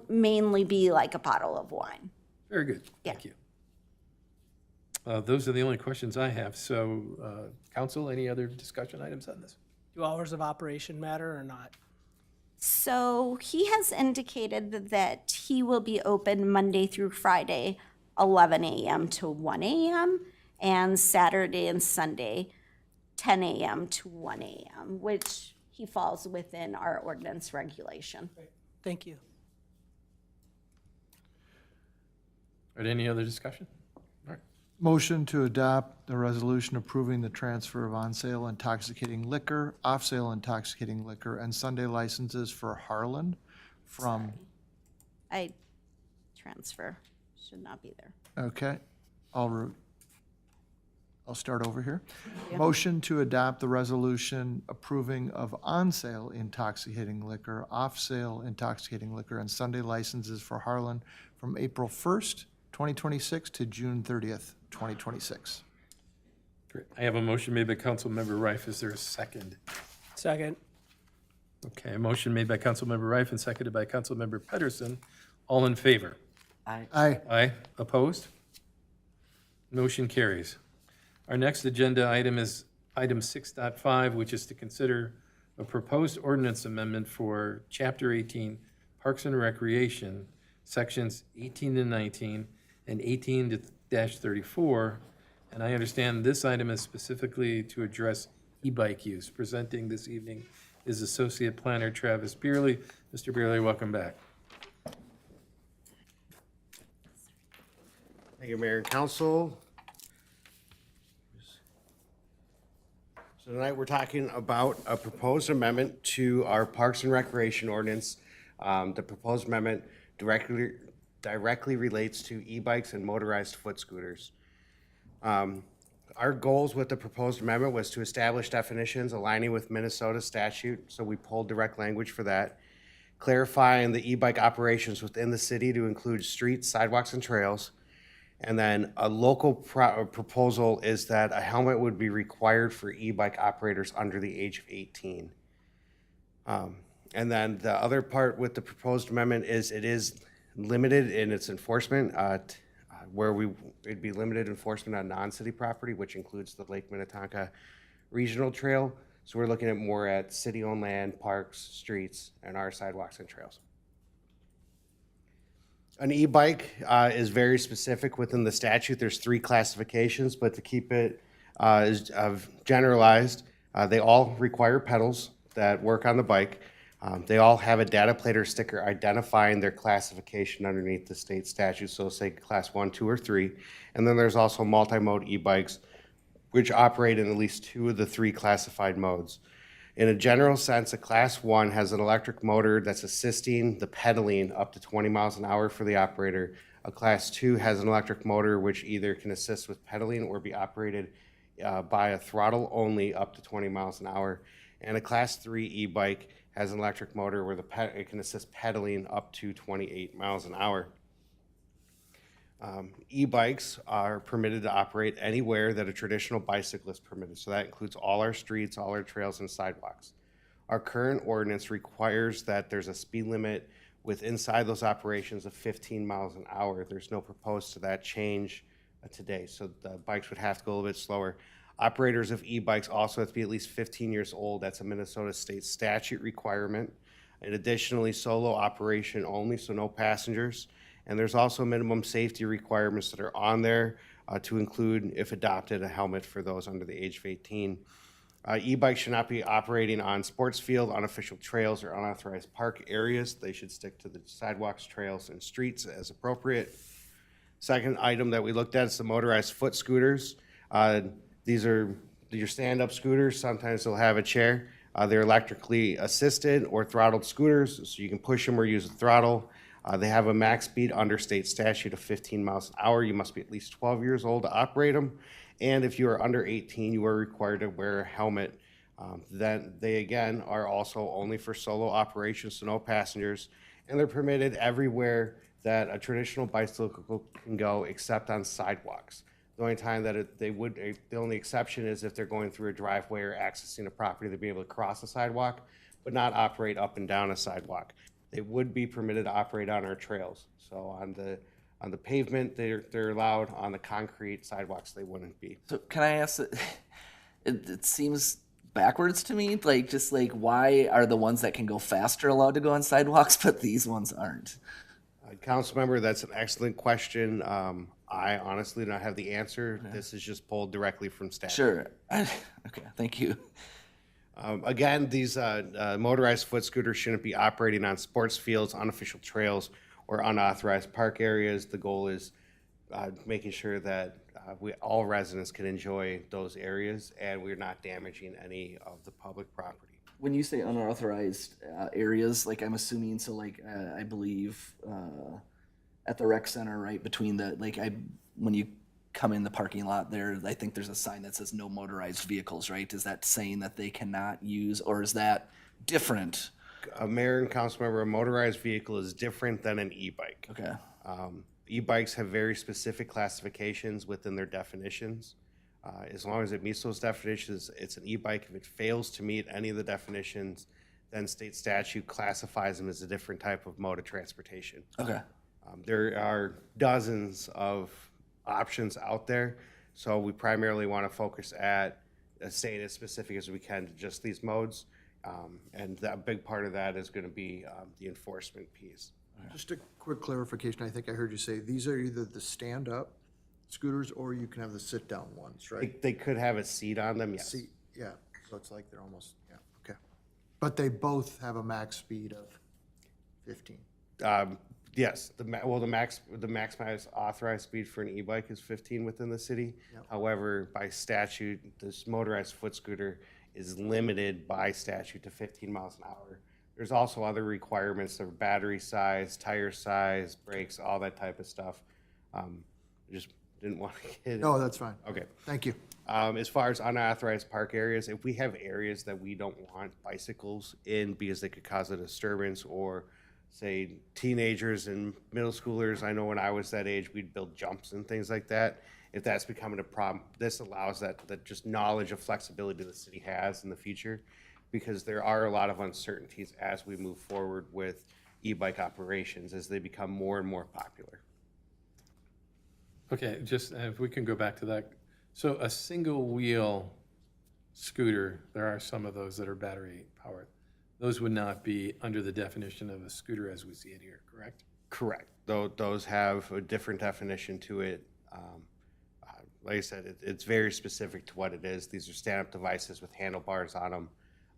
mainly be like a bottle of wine. Very good, thank you. Those are the only questions I have. So, council, any other discussion items on this? Do hours of operation matter or not? So he has indicated that he will be open Monday through Friday, 11 a.m. to 1 a.m., and Saturday and Sunday, 10 a.m. to 1 a.m., which he falls within our ordinance regulation. Thank you. All right, any other discussion? All right, Motion to adopt the resolution approving the transfer of on-sale intoxicating liquor, off-sale intoxicating liquor, and Sunday licenses for Harlan from, I transfer, should not be there. okay, I'll start over here. Motion to adopt the resolution approving of on-sale intoxicating liquor, off-sale intoxicating liquor, and Sunday licenses for Harlan from April 1st, 2026 to June 30th, 2026. great. I have a motion made by Councilmember Rife. Is there a second? Second. Okay, a motion made by Councilmember Rife and seconded by Councilmember Pedersen. All in favor? Aye. Aye. Opposed? Motion carries. Our next agenda item is item 6.5, which is to consider a proposed ordinance amendment for Chapter 18 Parks and Recreation, Sections 18 to 19 and 18-34. And I understand this item is specifically to address e-bike use. Presenting this evening is Associate Planner Travis Beerley. Mr. Beerley, welcome back. Thank you, Mayor and Council. So tonight, we're talking about a proposed amendment to our Parks and Recreation ordinance. The proposed amendment directly relates to e-bikes and motorized foot scooters. Our goals with the proposed amendment was to establish definitions aligning with Minnesota statute, so we pulled direct language for that. Clarifying the e-bike operations within the city to include streets, sidewalks, and trails. And then a local proposal is that a helmet would be required for e-bike operators under the age of 18. And then the other part with the proposed amendment is it is limited in its enforcement, where it'd be limited enforcement on non-city property, which includes the Lake Minnetonka Regional Trail. So we're looking at more at city-owned land, parks, streets, and our sidewalks and trails. An e-bike is very specific within the statute. There's 3 classifications, but to keep it generalized, they all require pedals that work on the bike, They all have a data plate or sticker identifying their classification underneath the state statute, so say class 1, 2, or 3. And then there's also multi-mode e-bikes, which operate in at least 2 of the 3 classified modes. In a general sense, a class 1 has an electric motor that's assisting the pedaling up to 20 miles an hour for the operator. A class 2 has an electric motor which either can assist with pedaling or be operated by a throttle only up to 20 miles an hour. And a class 3 e-bike has an electric motor where it can assist pedaling up to 28 miles an hour. E-bikes are permitted to operate anywhere that a traditional bicycle is permitted. So that includes all our streets, all our trails, and sidewalks. Our current ordinance requires that there's a speed limit with inside those operations of 15 miles an hour. There's no proposed to that change today. So the bikes would have to go a little bit slower. Operators of e-bikes also have to be at least 15 years old. That's a Minnesota state statute requirement. And additionally, solo operation only, so no passengers. And there's also minimum safety requirements that are on there to include, if adopted, a helmet for those under the age of 18. E-bikes should not be operating on sports field, unofficial trails, or unauthorized park areas. They should stick to the sidewalks, trails, and streets as appropriate. Second item that we looked at is the motorized foot scooters. These are your stand-up scooters. Sometimes they'll have a chair. They're electrically assisted or throttled scooters, so you can push them or use the throttle. They have a max speed under state statute of 15 miles an hour. You must be at least 12 years old to operate them. And if you are under 18, you are required to wear a helmet. Then they, again, are also only for solo operations, so no passengers. And they're permitted everywhere that a traditional bicycle can go except on sidewalks. The only time that the only exception is if they're going through a driveway or accessing a property, they'd be able to cross a sidewalk, but not operate up and down a sidewalk. They would be permitted to operate on our trails. So on the pavement, they're allowed. On the concrete sidewalks, they wouldn't be. So can I ask, it seems backwards to me, like why are the ones that can go faster allowed to go on sidewalks, but these ones aren't? Council member, that's an excellent question. I honestly don't have the answer. Okay. This is just pulled directly from statute. Sure. Okay, thank you. Again, these motorized foot scooters shouldn't be operating on sports fields, unofficial trails, or unauthorized park areas. The goal is making sure that all residents can enjoy those areas and we're not damaging any of the public property. When you say unauthorized areas, like I'm assuming, so like I believe at the rec center, right between when you come in the parking lot there, I think there's a sign that says no motorized vehicles, right? Is that saying that they cannot use, or is that different? Mayor and council member, a motorized vehicle is different than an e-bike. Okay. E-bikes have very specific classifications within their definitions. As long as it meets those definitions, it's an e-bike. If it fails to meet any of the definitions, then state statute classifies them as a different type of mode of transportation. Okay. There are dozens of options out there, so we primarily want to focus at staying as specific as we can to just these modes. And a big part of that is going to be the enforcement piece. Just a quick clarification, I think I heard you say, these are either the stand-up scooters or you can have the sit-down ones, right? They could have a seat on them, yes. Seat, yeah, so it's like they're almost, yeah, okay. But they both have a max speed of 15. Yes, the maximized authorized speed for an e-bike is 15 within the city. Yep. However, by statute, this motorized foot scooter is limited by statute to 15 miles an hour. There's also other requirements of battery size, tire size, brakes, all that type of stuff. Just didn't want to get it. No, that's fine. Okay. Thank you. As far as unauthorized park areas, if we have areas that we don't want bicycles in because they could cause a disturbance, or say teenagers and middle schoolers, I know when I was that age, we'd build jumps and things like that. If that's becoming a problem, this allows that just knowledge of flexibility the city has in the future, because there are a lot of uncertainties as we move forward with e-bike operations as they become more and more popular. Okay, just if we can go back to that. So a single wheel scooter, there are some of those that are battery powered. Those would not be under the definition of a scooter as we see it here, correct? Correct. Those have a different definition to it. Like I said, it's very specific to what it is. These are stand-up devices with handlebars on them.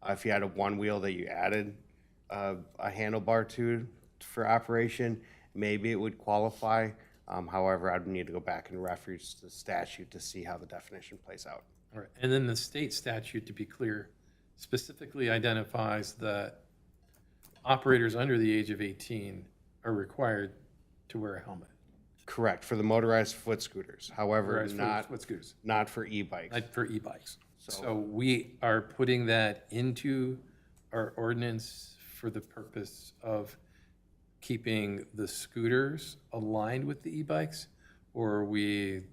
If you had a one wheel that you added, a handlebar to for operation, maybe it would qualify. However, I'd need to go back and reference the statute to see how the definition plays out. All right, and then the state statute, to be clear, specifically identifies that operators under the age of 18 are required to wear a helmet. Correct, for the motorized foot scooters. However, Motorized not, foot scooters. not for e-bikes. Not for e-bikes. So- So we are putting that into our ordinance for the purpose of keeping the scooters aligned with the e-bikes? Or are we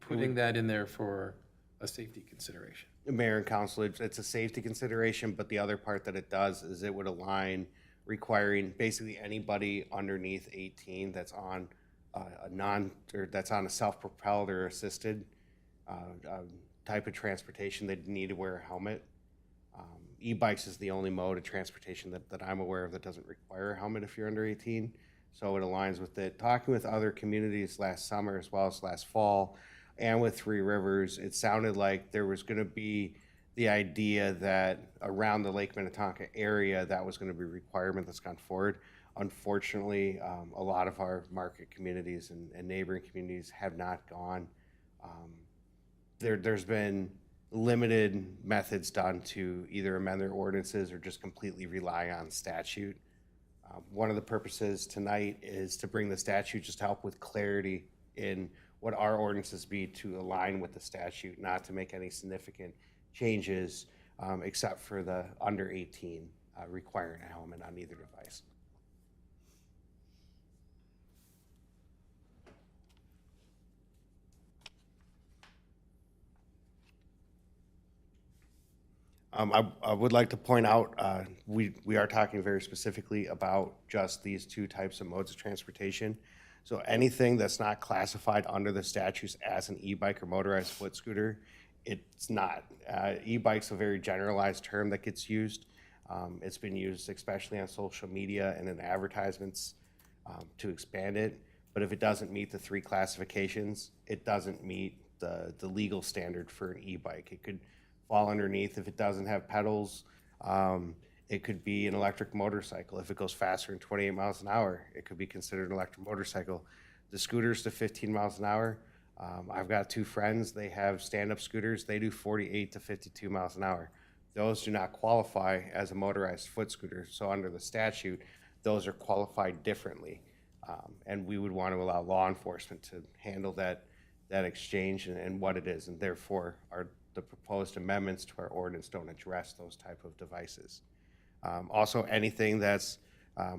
putting that in there for a safety consideration? Mayor and council, it's a safety consideration, but the other part that it does is it would align requiring basically anybody underneath 18 that's on that's on a self-propelled or assisted type of transportation, they'd need to wear a helmet. E-bikes is the only mode of transportation that I'm aware of that doesn't require a helmet if you're under 18. So it aligns with it. Talking with other communities last summer as well as last fall and with Three Rivers, it sounded like there was going to be the idea that around the Lake Minnetonka area, that was going to be a requirement that's gone forward. Unfortunately, a lot of our market communities and neighboring communities have not gone. There's been limited methods done to either amend their ordinances or just completely rely on statute. One of the purposes tonight is to bring the statute just to help with clarity in what our ordinances be to align with the statute, not to make any significant changes except for the under 18 requiring a helmet on either device. I would like to point out, we are talking very specifically about just these two types of modes of transportation. So anything that's not classified under the statutes as an e-bike or motorized foot scooter, it's not. E-bike's a very generalized term that gets used. It's been used especially on social media and in advertisements to expand it. But if it doesn't meet the three classifications, it doesn't meet the legal standard for an e-bike. It could fall underneath if it doesn't have pedals. It could be an electric motorcycle. If it goes faster than 28 miles an hour, it could be considered an electric motorcycle. The scooters to 15 miles an hour, I've got two friends, they have stand-up scooters, they do 48 to 52 miles an hour. Those do not qualify as a motorized foot scooter, so under the statute, those are qualified differently. And we would want to allow law enforcement to handle that exchange and what it is, and therefore the proposed amendments to our ordinance don't address those type of devices. Also, anything that's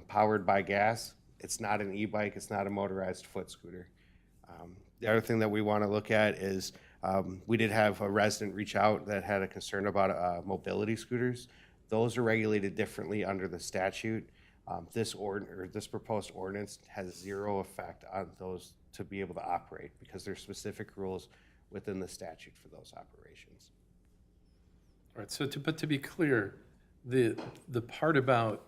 powered by gas, it's not an e-bike, it's not a motorized foot scooter. The other thing that we want to look at is we did have a resident reach out that had a concern about mobility scooters. Those are regulated differently under the statute. This proposed ordinance has zero effect on those to be able to operate because there's specific rules within the statute for those operations. All right, so to be clear, the part about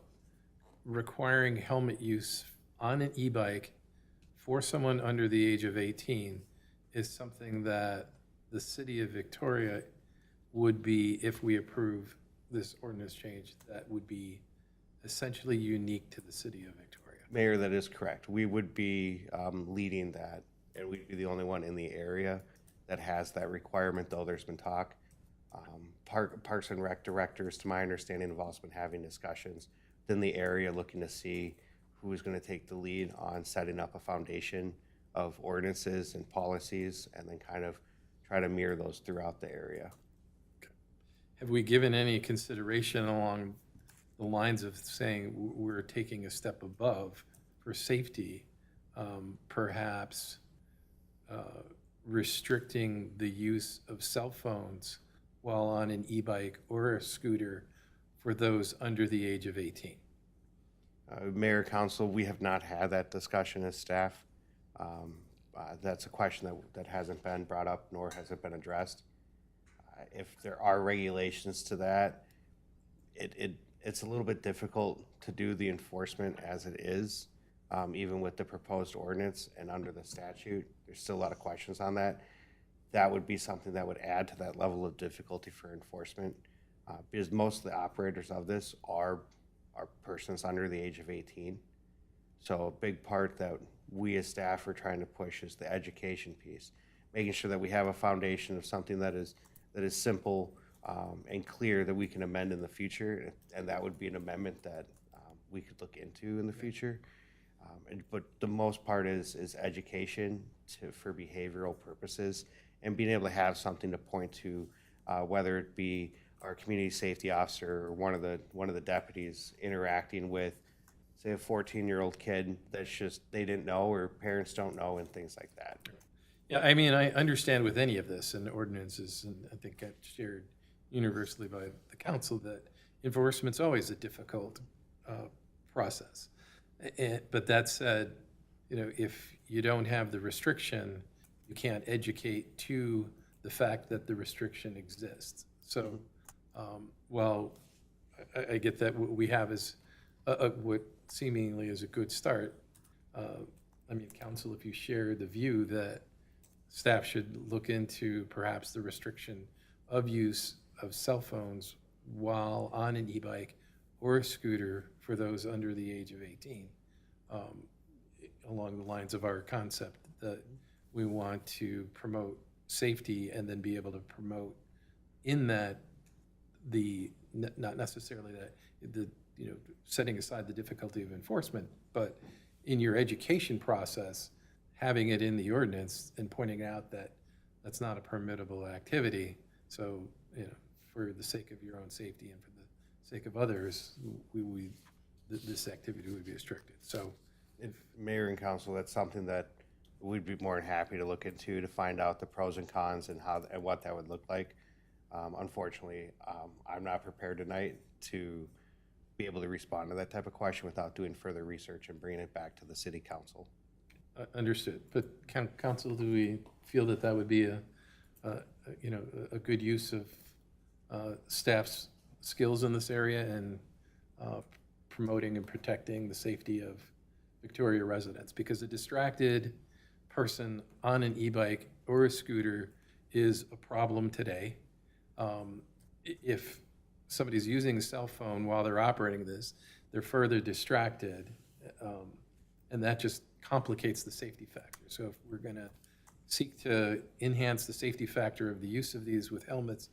requiring helmet use on an e-bike for someone under the age of 18 is something that the city of Victoria would be, if we approve this ordinance change, that would be essentially unique to the city of Victoria. Mayor, that is correct. We would be leading that, and we'd be the only one in the area that has that requirement, though there's been talk. Parks and Rec directors, to my understanding, have also been having discussions within the area looking to see who is going to take the lead on setting up a foundation of ordinances and policies and then kind of try to mirror those throughout the area. Have we given any consideration along the lines of saying we're taking a step above for safety, perhaps restricting the use of cell phones while on an e-bike or a scooter for those under the age of 18? Mayor, Council, we have not had that discussion as staff. That's a question that hasn't been brought up nor has it been addressed. If there are regulations to that, it's a little bit difficult to do the enforcement as it is, even with the proposed ordinance and under the statute. There's still a lot of questions on that. That would be something that would add to that level of difficulty for enforcement, because most of the operators of this are are persons under the age of 18. So a big part that we as staff are trying to push is the education piece, making sure that we have a foundation of something that is simple and clear that we can amend in the future, and that would be an amendment that we could look into in the future. But the most part is education for behavioral purposes, and being able to have something to point to, whether it be our community safety officer or one of the deputies interacting with, say, a 14-year-old kid that's just they didn't know or parents don't know, and things like that. Yeah, I mean, I understand with any of this and ordinances, and I think I've shared universally by the council that enforcement's always a difficult process. But that said, if you don't have the restriction, you can't educate to the fact that the restriction exists. So, while I get that what we have is what seemingly is a good start, I mean, council, if you share the view that staff should look into perhaps the restriction of use of cell phones while on an e-bike or a scooter for those under the age of 18, along the lines of our concept that we want to promote safety and then be able to promote in that not necessarily that setting aside the difficulty of enforcement, but in your education process, having it in the ordinance and pointing out that that's not a permittable activity. So, for the sake of your own safety and for the sake of others, this activity would be restricted. So, If mayor and council, that's something that we'd be more than happy to look into to find out the pros and cons and what that would look like. Unfortunately, I'm not prepared tonight to be able to respond to that type of question without doing further research and bringing it back to the city council. understood. But council, do we feel that that would be a good use of staff's skills in this area and promoting and protecting the safety of Victoria residents? Because a distracted person on an e-bike or a scooter is a problem today. If somebody's using a cell phone while they're operating this, they're further distracted, and that just complicates the safety factor. So if we're going to seek to enhance the safety factor of the use of these with helmets,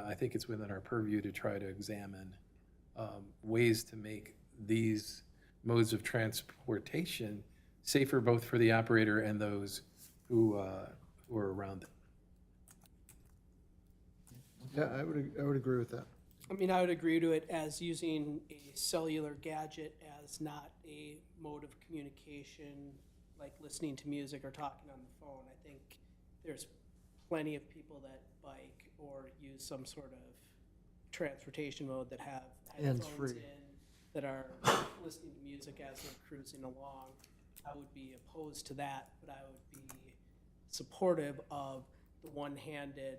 I think it's within our purview to try to examine ways to make these modes of transportation safer both for the operator and those who are around them. Yeah, I would agree with that. I mean, I would agree to it as using a cellular gadget as not a mode of communication, like listening to music or talking on the phone. I think there's plenty of people that bike or use some sort of transportation mode that have headphones Hands-free. in, that are listening to music as they're cruising along. I would be opposed to that, but I would be supportive of the one-handed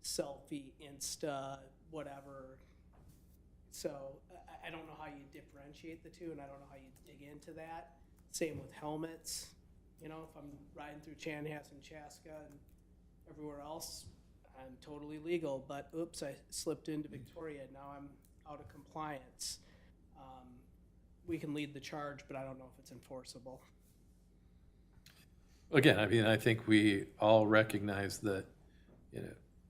selfie, Insta, whatever. So I don't know how you differentiate the two, and I don't know how you dig into that. Same with helmets. If I'm riding through Chanhassen, Chaska, and everywhere else, I'm totally legal, but oops, I slipped into Victoria. Now I'm out of compliance. We can lead the charge, but I don't know if it's enforceable. Again, I mean, I think we all recognize that,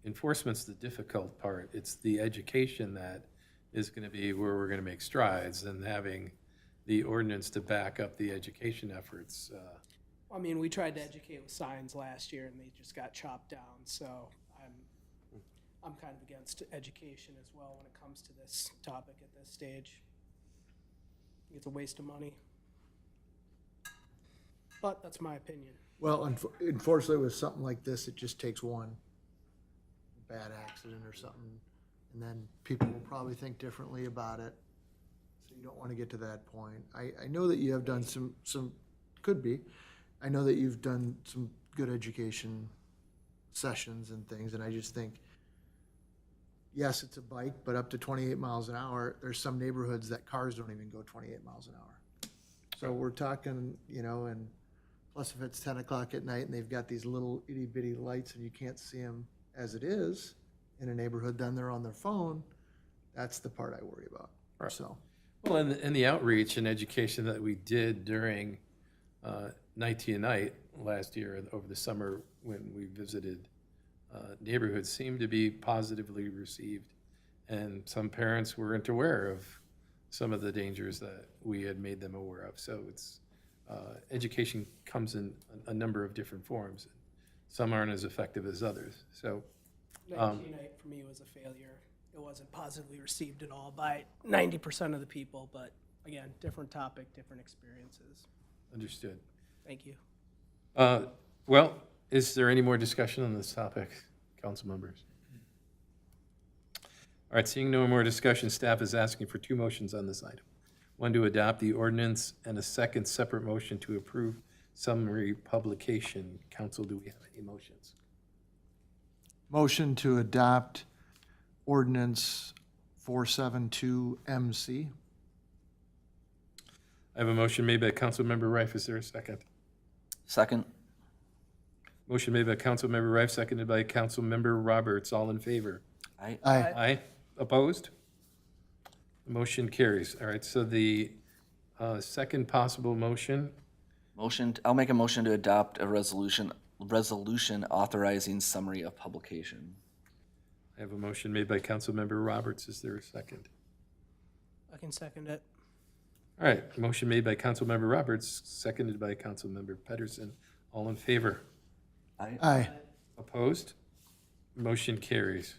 enforcement's the difficult part. It's the education that is going to be where we're going to make strides, and having the ordinance to back up the education efforts. I mean, we tried to educate with signs last year, and they just got chopped down. So I'm kind of against education as well when it comes to this topic at this stage. It's a waste of money, but that's my opinion. Well, unfortunately, with something like this, it just takes one bad accident or something, and then people will probably think differently about it. So you don't want to get to that point. I know that you have done some could be. I know that you've done some good education sessions and things, and I just think, yes, it's a bike, but up to 28 miles an hour, there's some neighborhoods that cars don't even go 28 miles an hour. So we're talking, and plus if it's 10 o'clock at night and they've got these little itty bitty lights and you can't see them as it is in a neighborhood, then they're on their phone. That's the part I worry about. Right. So, Well, and the outreach and education that we did during Night to Unite last year over the summer when we visited neighborhoods seemed to be positively received. And some parents weren't aware of some of the dangers that we had made them aware of. So it's, education comes in a number of different forms. Some aren't as effective as others. So, Night for me was a failure. It wasn't positively received at all by 90% of the people, but again, different topic, different experiences. understood. Thank you. Well, is there any more discussion on this topic, council members? All right, seeing no more discussion, staff is asking for 2 motions on this item. One to adopt the ordinance and a second separate motion to approve summary publication. Council, do we have any motions? Motion to adopt ordinance 472 MC. I have a motion made by Councilmember Rife. Is there a second? Second. Motion made by Councilmember Rife, seconded by Councilmember Roberts. All in favor? Aye. Aye. Opposed? The motion carries. All right, so the second possible motion, I'll make a motion to adopt a resolution authorizing summary of publication. I have a motion made by Councilmember Roberts. Is there a second? I can second it. All right, motion made by Councilmember Roberts, seconded by Councilmember Pedersen. All in favor? Aye. Aye. Opposed? Motion carries.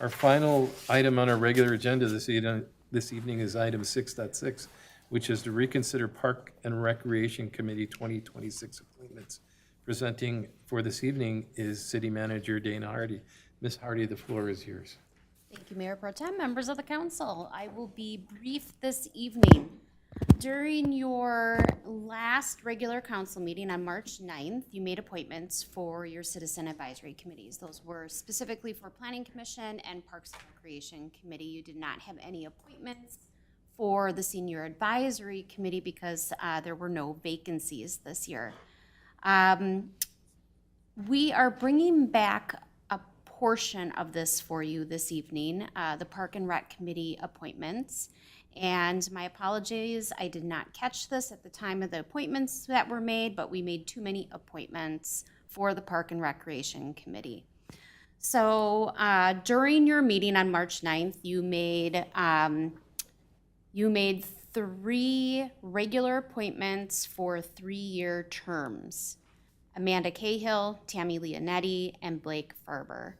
Our final item on our regular agenda this evening is item 6.6, which is to reconsider Park and Recreation Committee 2026 appointments. Presenting for this evening is City Manager Dana Hardy. Ms. Hardy, the floor is yours. Thank you, Mayor Pro Tem, members of the council. I will be brief this evening. During your last regular council meeting on March 9th, you made appointments for your citizen advisory committees. Those were specifically for Planning Commission and Parks and Recreation Committee. You did not have any appointments for the Senior Advisory Committee because there were no vacancies this year. We are bringing back a portion of this for you this evening, the Park and Rec Committee appointments. And my apologies, I did not catch this at the time of the appointments that were made, but we made too many appointments for the Park and Recreation Committee. So during your meeting on March 9th, you made 3 regular appointments for 3-year terms. Amanda Cahill, Tammy Leonetti, and Blake Farber.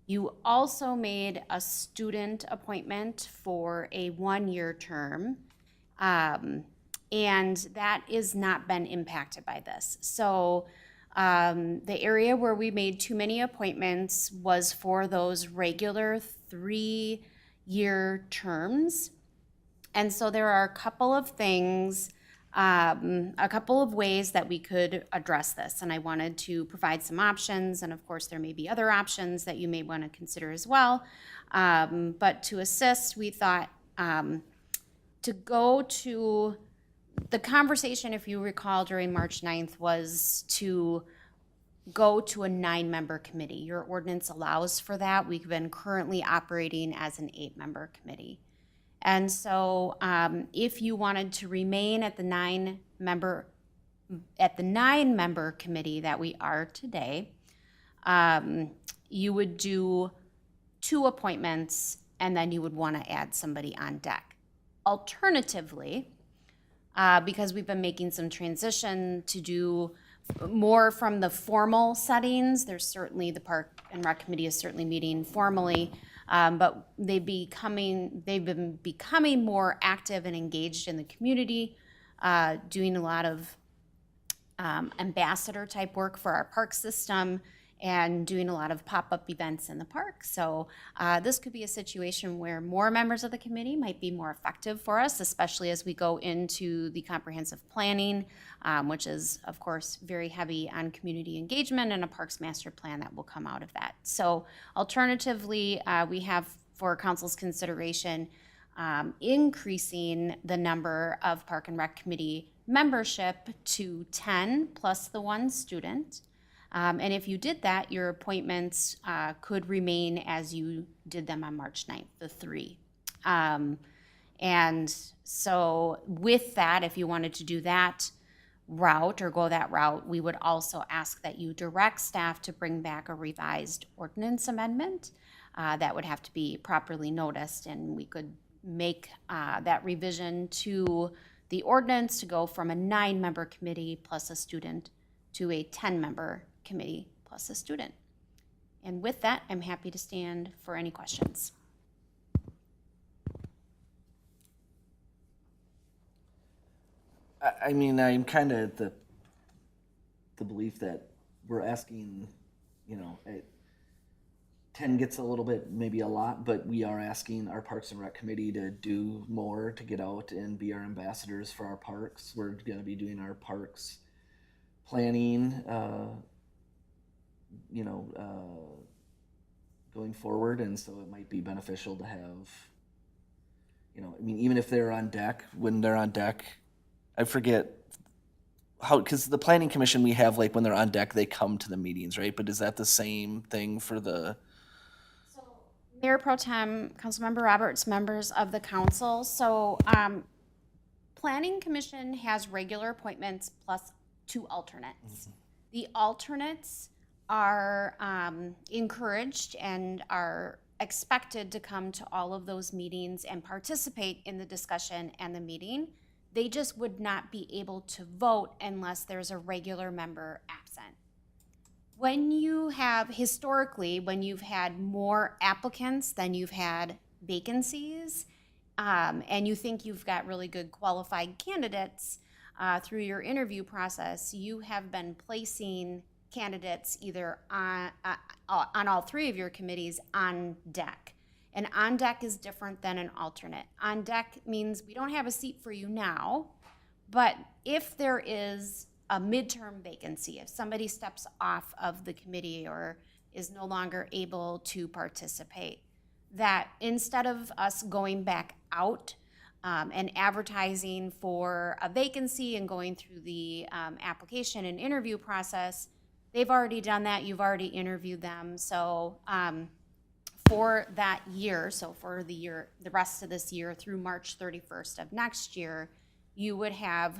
You also made a student appointment for a 1-year term, and that has not been impacted by this. So the area where we made too many appointments was for those regular 3-year terms. And so there are a couple of things, a couple of ways that we could address this. And I wanted to provide some options. And of course, there may be other options that you may want to consider as well. But to assist, we thought to go to the conversation, if you recall, during March 9th was to go to a 9-member committee. Your ordinance allows for that. We've been currently operating as an 8-member committee. And so if you wanted to remain at the 9-member committee that we are today, you would do 2 appointments and then you would want to add somebody on deck. Alternatively, because we've been making some transition to do more from the formal settings, there's certainly the Park and Rec Committee is certainly meeting formally, but they've been becoming more active and engaged in the community, doing a lot of ambassador type work for our park system and doing a lot of pop-up events in the park. So this could be a situation where more members of the committee might be more effective for us, especially as we go into the comprehensive planning, which is, of course, very heavy on community engagement and a parks master plan that will come out of that. So alternatively, we have for council's consideration increasing the number of Park and Rec Committee membership to 10 plus the 1 student. And if you did that, your appointments could remain as you did them on March 9th, the 3. And so with that, if you wanted to do that route or go that route, we would also ask that you direct staff to bring back a revised ordinance amendment. That would have to be properly noticed, and we could make that revision to the ordinance to go from a 9-member committee plus a student to a 10-member committee plus a student. And with that, I'm happy to stand for any questions. I mean, I'm kind of the belief that we're asking, 10 gets a little bit, maybe a lot, but we are asking our Parks and Rec Committee to do more to get out and be our ambassadors for our parks. We're going to be doing our parks planning, going forward, and so it might be beneficial to have, even if they're on deck, when they're on deck, I forget how, because the planning commission, we have like when they're on deck, they come to the meetings, right? But is that the same thing for the? Mayor Pro Tem, Councilmember Roberts, members of the council. So Planning Commission has regular appointments plus 2 alternates. The alternates are encouraged and are expected to come to all of those meetings and participate in the discussion and the meeting. They just would not be able to vote unless there's a regular member absent. When you have, historically, when you've had more applicants than you've had vacancies, and you think you've got really good qualified candidates through your interview process, you have been placing candidates either on all 3 of your committees on deck. And on deck is different than an alternate. On deck means we don't have a seat for you now, but if there is a midterm vacancy, if somebody steps off of the committee or is no longer able to participate, that instead of us going back out and advertising for a vacancy and going through the application and interview process, they've already done that, you've already interviewed them. So for that year, so for the rest of this year through March 31st of next year, you would have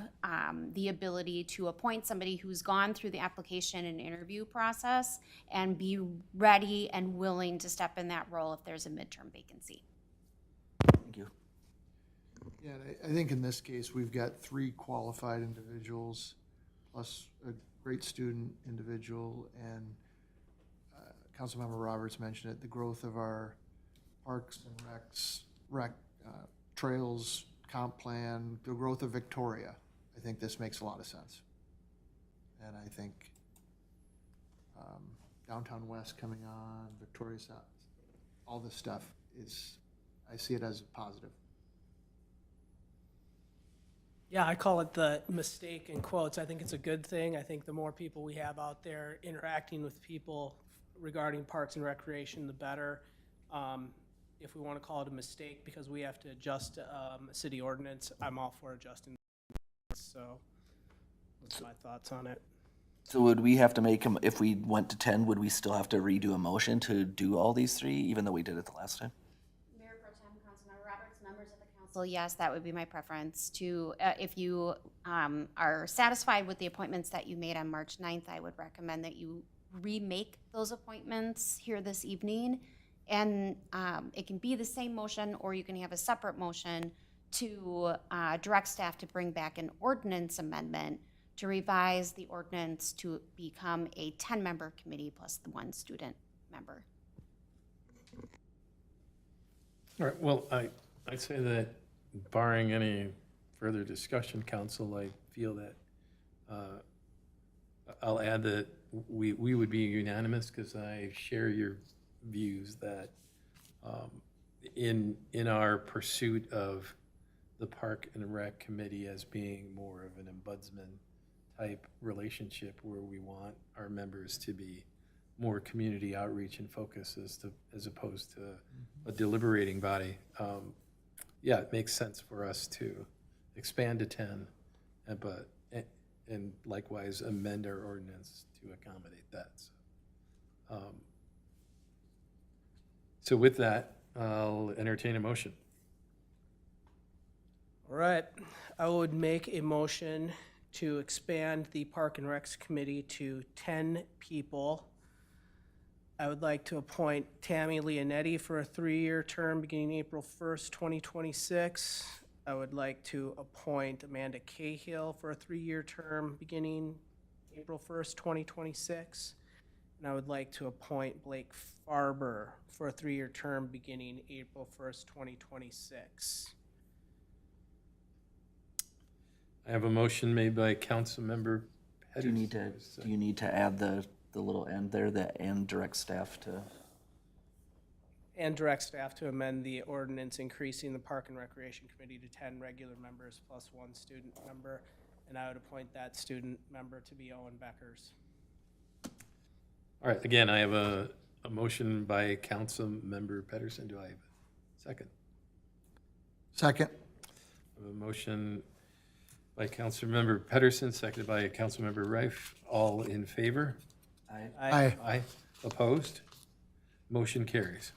the ability to appoint somebody who's gone through the application and interview process and be ready and willing to step in that role if there's a midterm vacancy. Thank you. Yeah, and I think in this case, we've got 3 qualified individuals plus a great student individual, and Councilmember Roberts mentioned it, the growth of our parks and trails, comp plan, the growth of Victoria. I think this makes a lot of sense. And I think Downtown West coming on, Victoria South, all this stuff I see it as a positive. Yeah, I call it the mistake in quotes. I think it's a good thing. I think the more people we have out there interacting with people regarding parks and recreation, the better. If we want to call it a mistake because we have to adjust a city ordinance, I'm all for adjusting. So that's my thoughts on it. So would we have to make them, if we went to 10, would we still have to redo a motion to do all these 3, even though we did it the last time? Mayor Pro Tem, Councilmember Roberts, members of the council, yes, that would be my preference to, if you are satisfied with the appointments that you made on March 9th, I would recommend that you remake those appointments here this evening. And it can be the same motion, or you can have a separate motion to direct staff to bring back an ordinance amendment to revise the ordinance to become a 10-member committee plus the 1 student member. All right, well, I'd say that barring any further discussion, council, I feel that I'll add that we would be unanimous because I share your views that in our pursuit of the Park and Rec Committee as being more of an ombudsman type relationship where we want our members to be more community outreach and focus as opposed to a deliberating body. Yeah, it makes sense for us to expand to 10, and likewise amend our ordinance to accommodate that. So with that, I'll entertain a motion. right, I would make a motion to expand the Park and Recs Committee to 10 people. I would like to appoint Tammy Leonetti for a 3-year term beginning April 1st, 2026. I would like to appoint Amanda Cahill for a 3-year term beginning April 1st, 2026. And I would like to appoint Blake Farber for a 3-year term beginning April 1st, 2026. I have a motion made by Councilmember Do you Pedersen. need to add the little end there, and direct staff to? And direct staff to amend the ordinance increasing the Park and Recreation Committee to 10 regular members plus 1 student member. And I would appoint that student member to be Owen Beckers. All right, again, I have a motion by Councilmember Pedersen. Do I have a second? Second. I have a motion by Councilmember Pedersen, seconded by Councilmember Rife. All in favor? Aye. Aye. Opposed? Motion carries.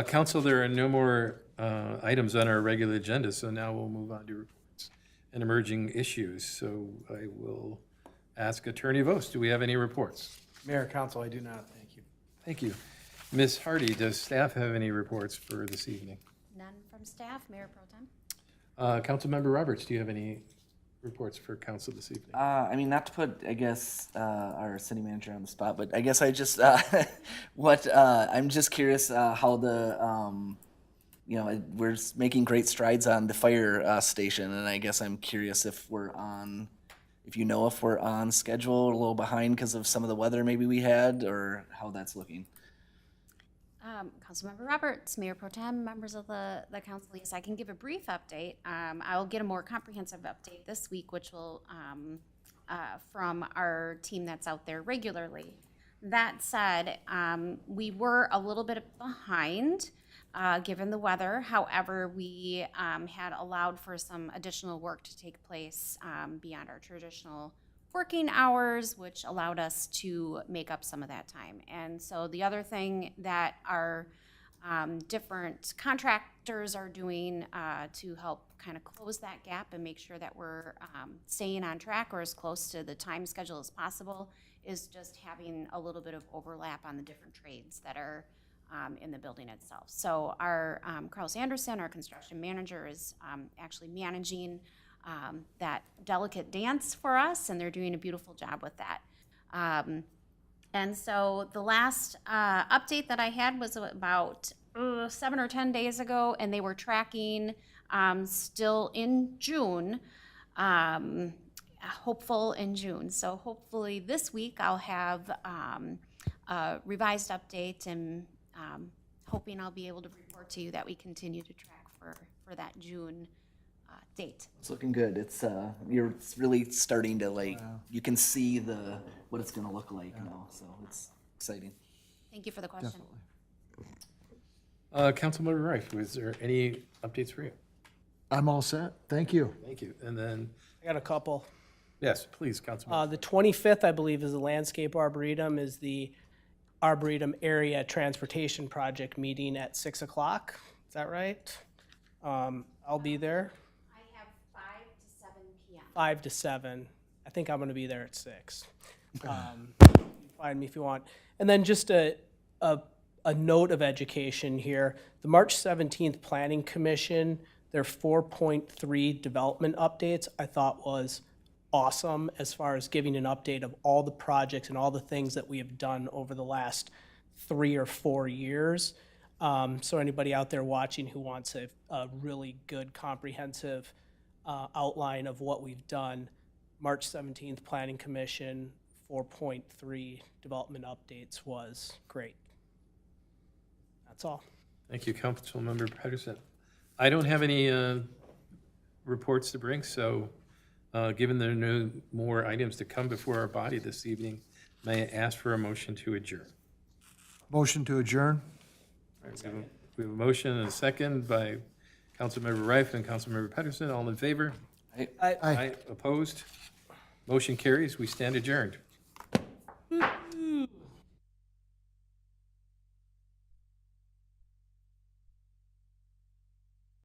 Council, there are no more items on our regular agenda, so now we'll move on to reports and emerging issues. So I will ask Attorney Vos, do we have any reports? Mayor, Council, I do not, thank you. Thank you. Ms. Hardy, does staff have any reports for this evening? None from staff, Mayor Pro Tem. Councilmember Roberts, do you have any reports for council this evening? I mean, not to put, I guess, our city manager on the spot, but I guess I just, I'm just curious how the, we're making great strides on the fire station, and I guess I'm curious if we're on schedule, or a little behind because of some of the weather maybe we had, or how that's looking. Councilmember Roberts, Mayor Pro Tem, members of the council, yes, I can give a brief update. I'll get a more comprehensive update this week, which will, from our team that's out there regularly. That said, we were a little bit behind, given the weather. However, we had allowed for some additional work to take place beyond our traditional working hours, which allowed us to make up some of that time. And so the other thing that our different contractors are doing to help kind of close that gap and make sure that we're staying on track or as close to the time schedule as possible is just having a little bit of overlap on the different trades that are in the building itself. So our Carlos Anderson, our construction manager, is actually managing that delicate dance for us, and they're doing a beautiful job with that. And so the last update that I had was about 7 or 10 days ago, and they were tracking still in June, hopeful in June. So hopefully this week I'll have a revised update, and hoping I'll be able to report to you that we continue to track for that June date. It's looking good. It's really starting to you can see what it's going to look like now. So it's exciting. Thank you for the question. Councilmember Rife, was there any updates for you? I'm all set. Thank you. Thank you. And then, I got a couple. yes, please, Councilmember. The 25th, I believe, is the Landscape Arboretum, is the Arboretum Area Transportation Project meeting at 6 o'clock. Is that right? I'll be there. I have 5 to 7 p.m. 5 to 7. I think I'm going to be there at 6. Find me if you want. And then just a note of education here. The March 17th Planning Commission, their 4.3 development updates, I thought was awesome as far as giving an update of all the projects and all the things that we have done over the last 3 or 4 years. So anybody out there watching who wants a really good comprehensive outline of what we've done, March 17th Planning Commission 4.3 development updates was great. That's all. Thank you, Councilmember Pedersen. I don't have any reports to bring, so given there are no more items to come before our body this evening, may I ask for a motion to adjourn? Motion to adjourn? All right, we have a motion and a second by Councilmember Rife and Councilmember Pedersen. All in favor? Aye. Aye. Opposed? Motion carries. We stand adjourned.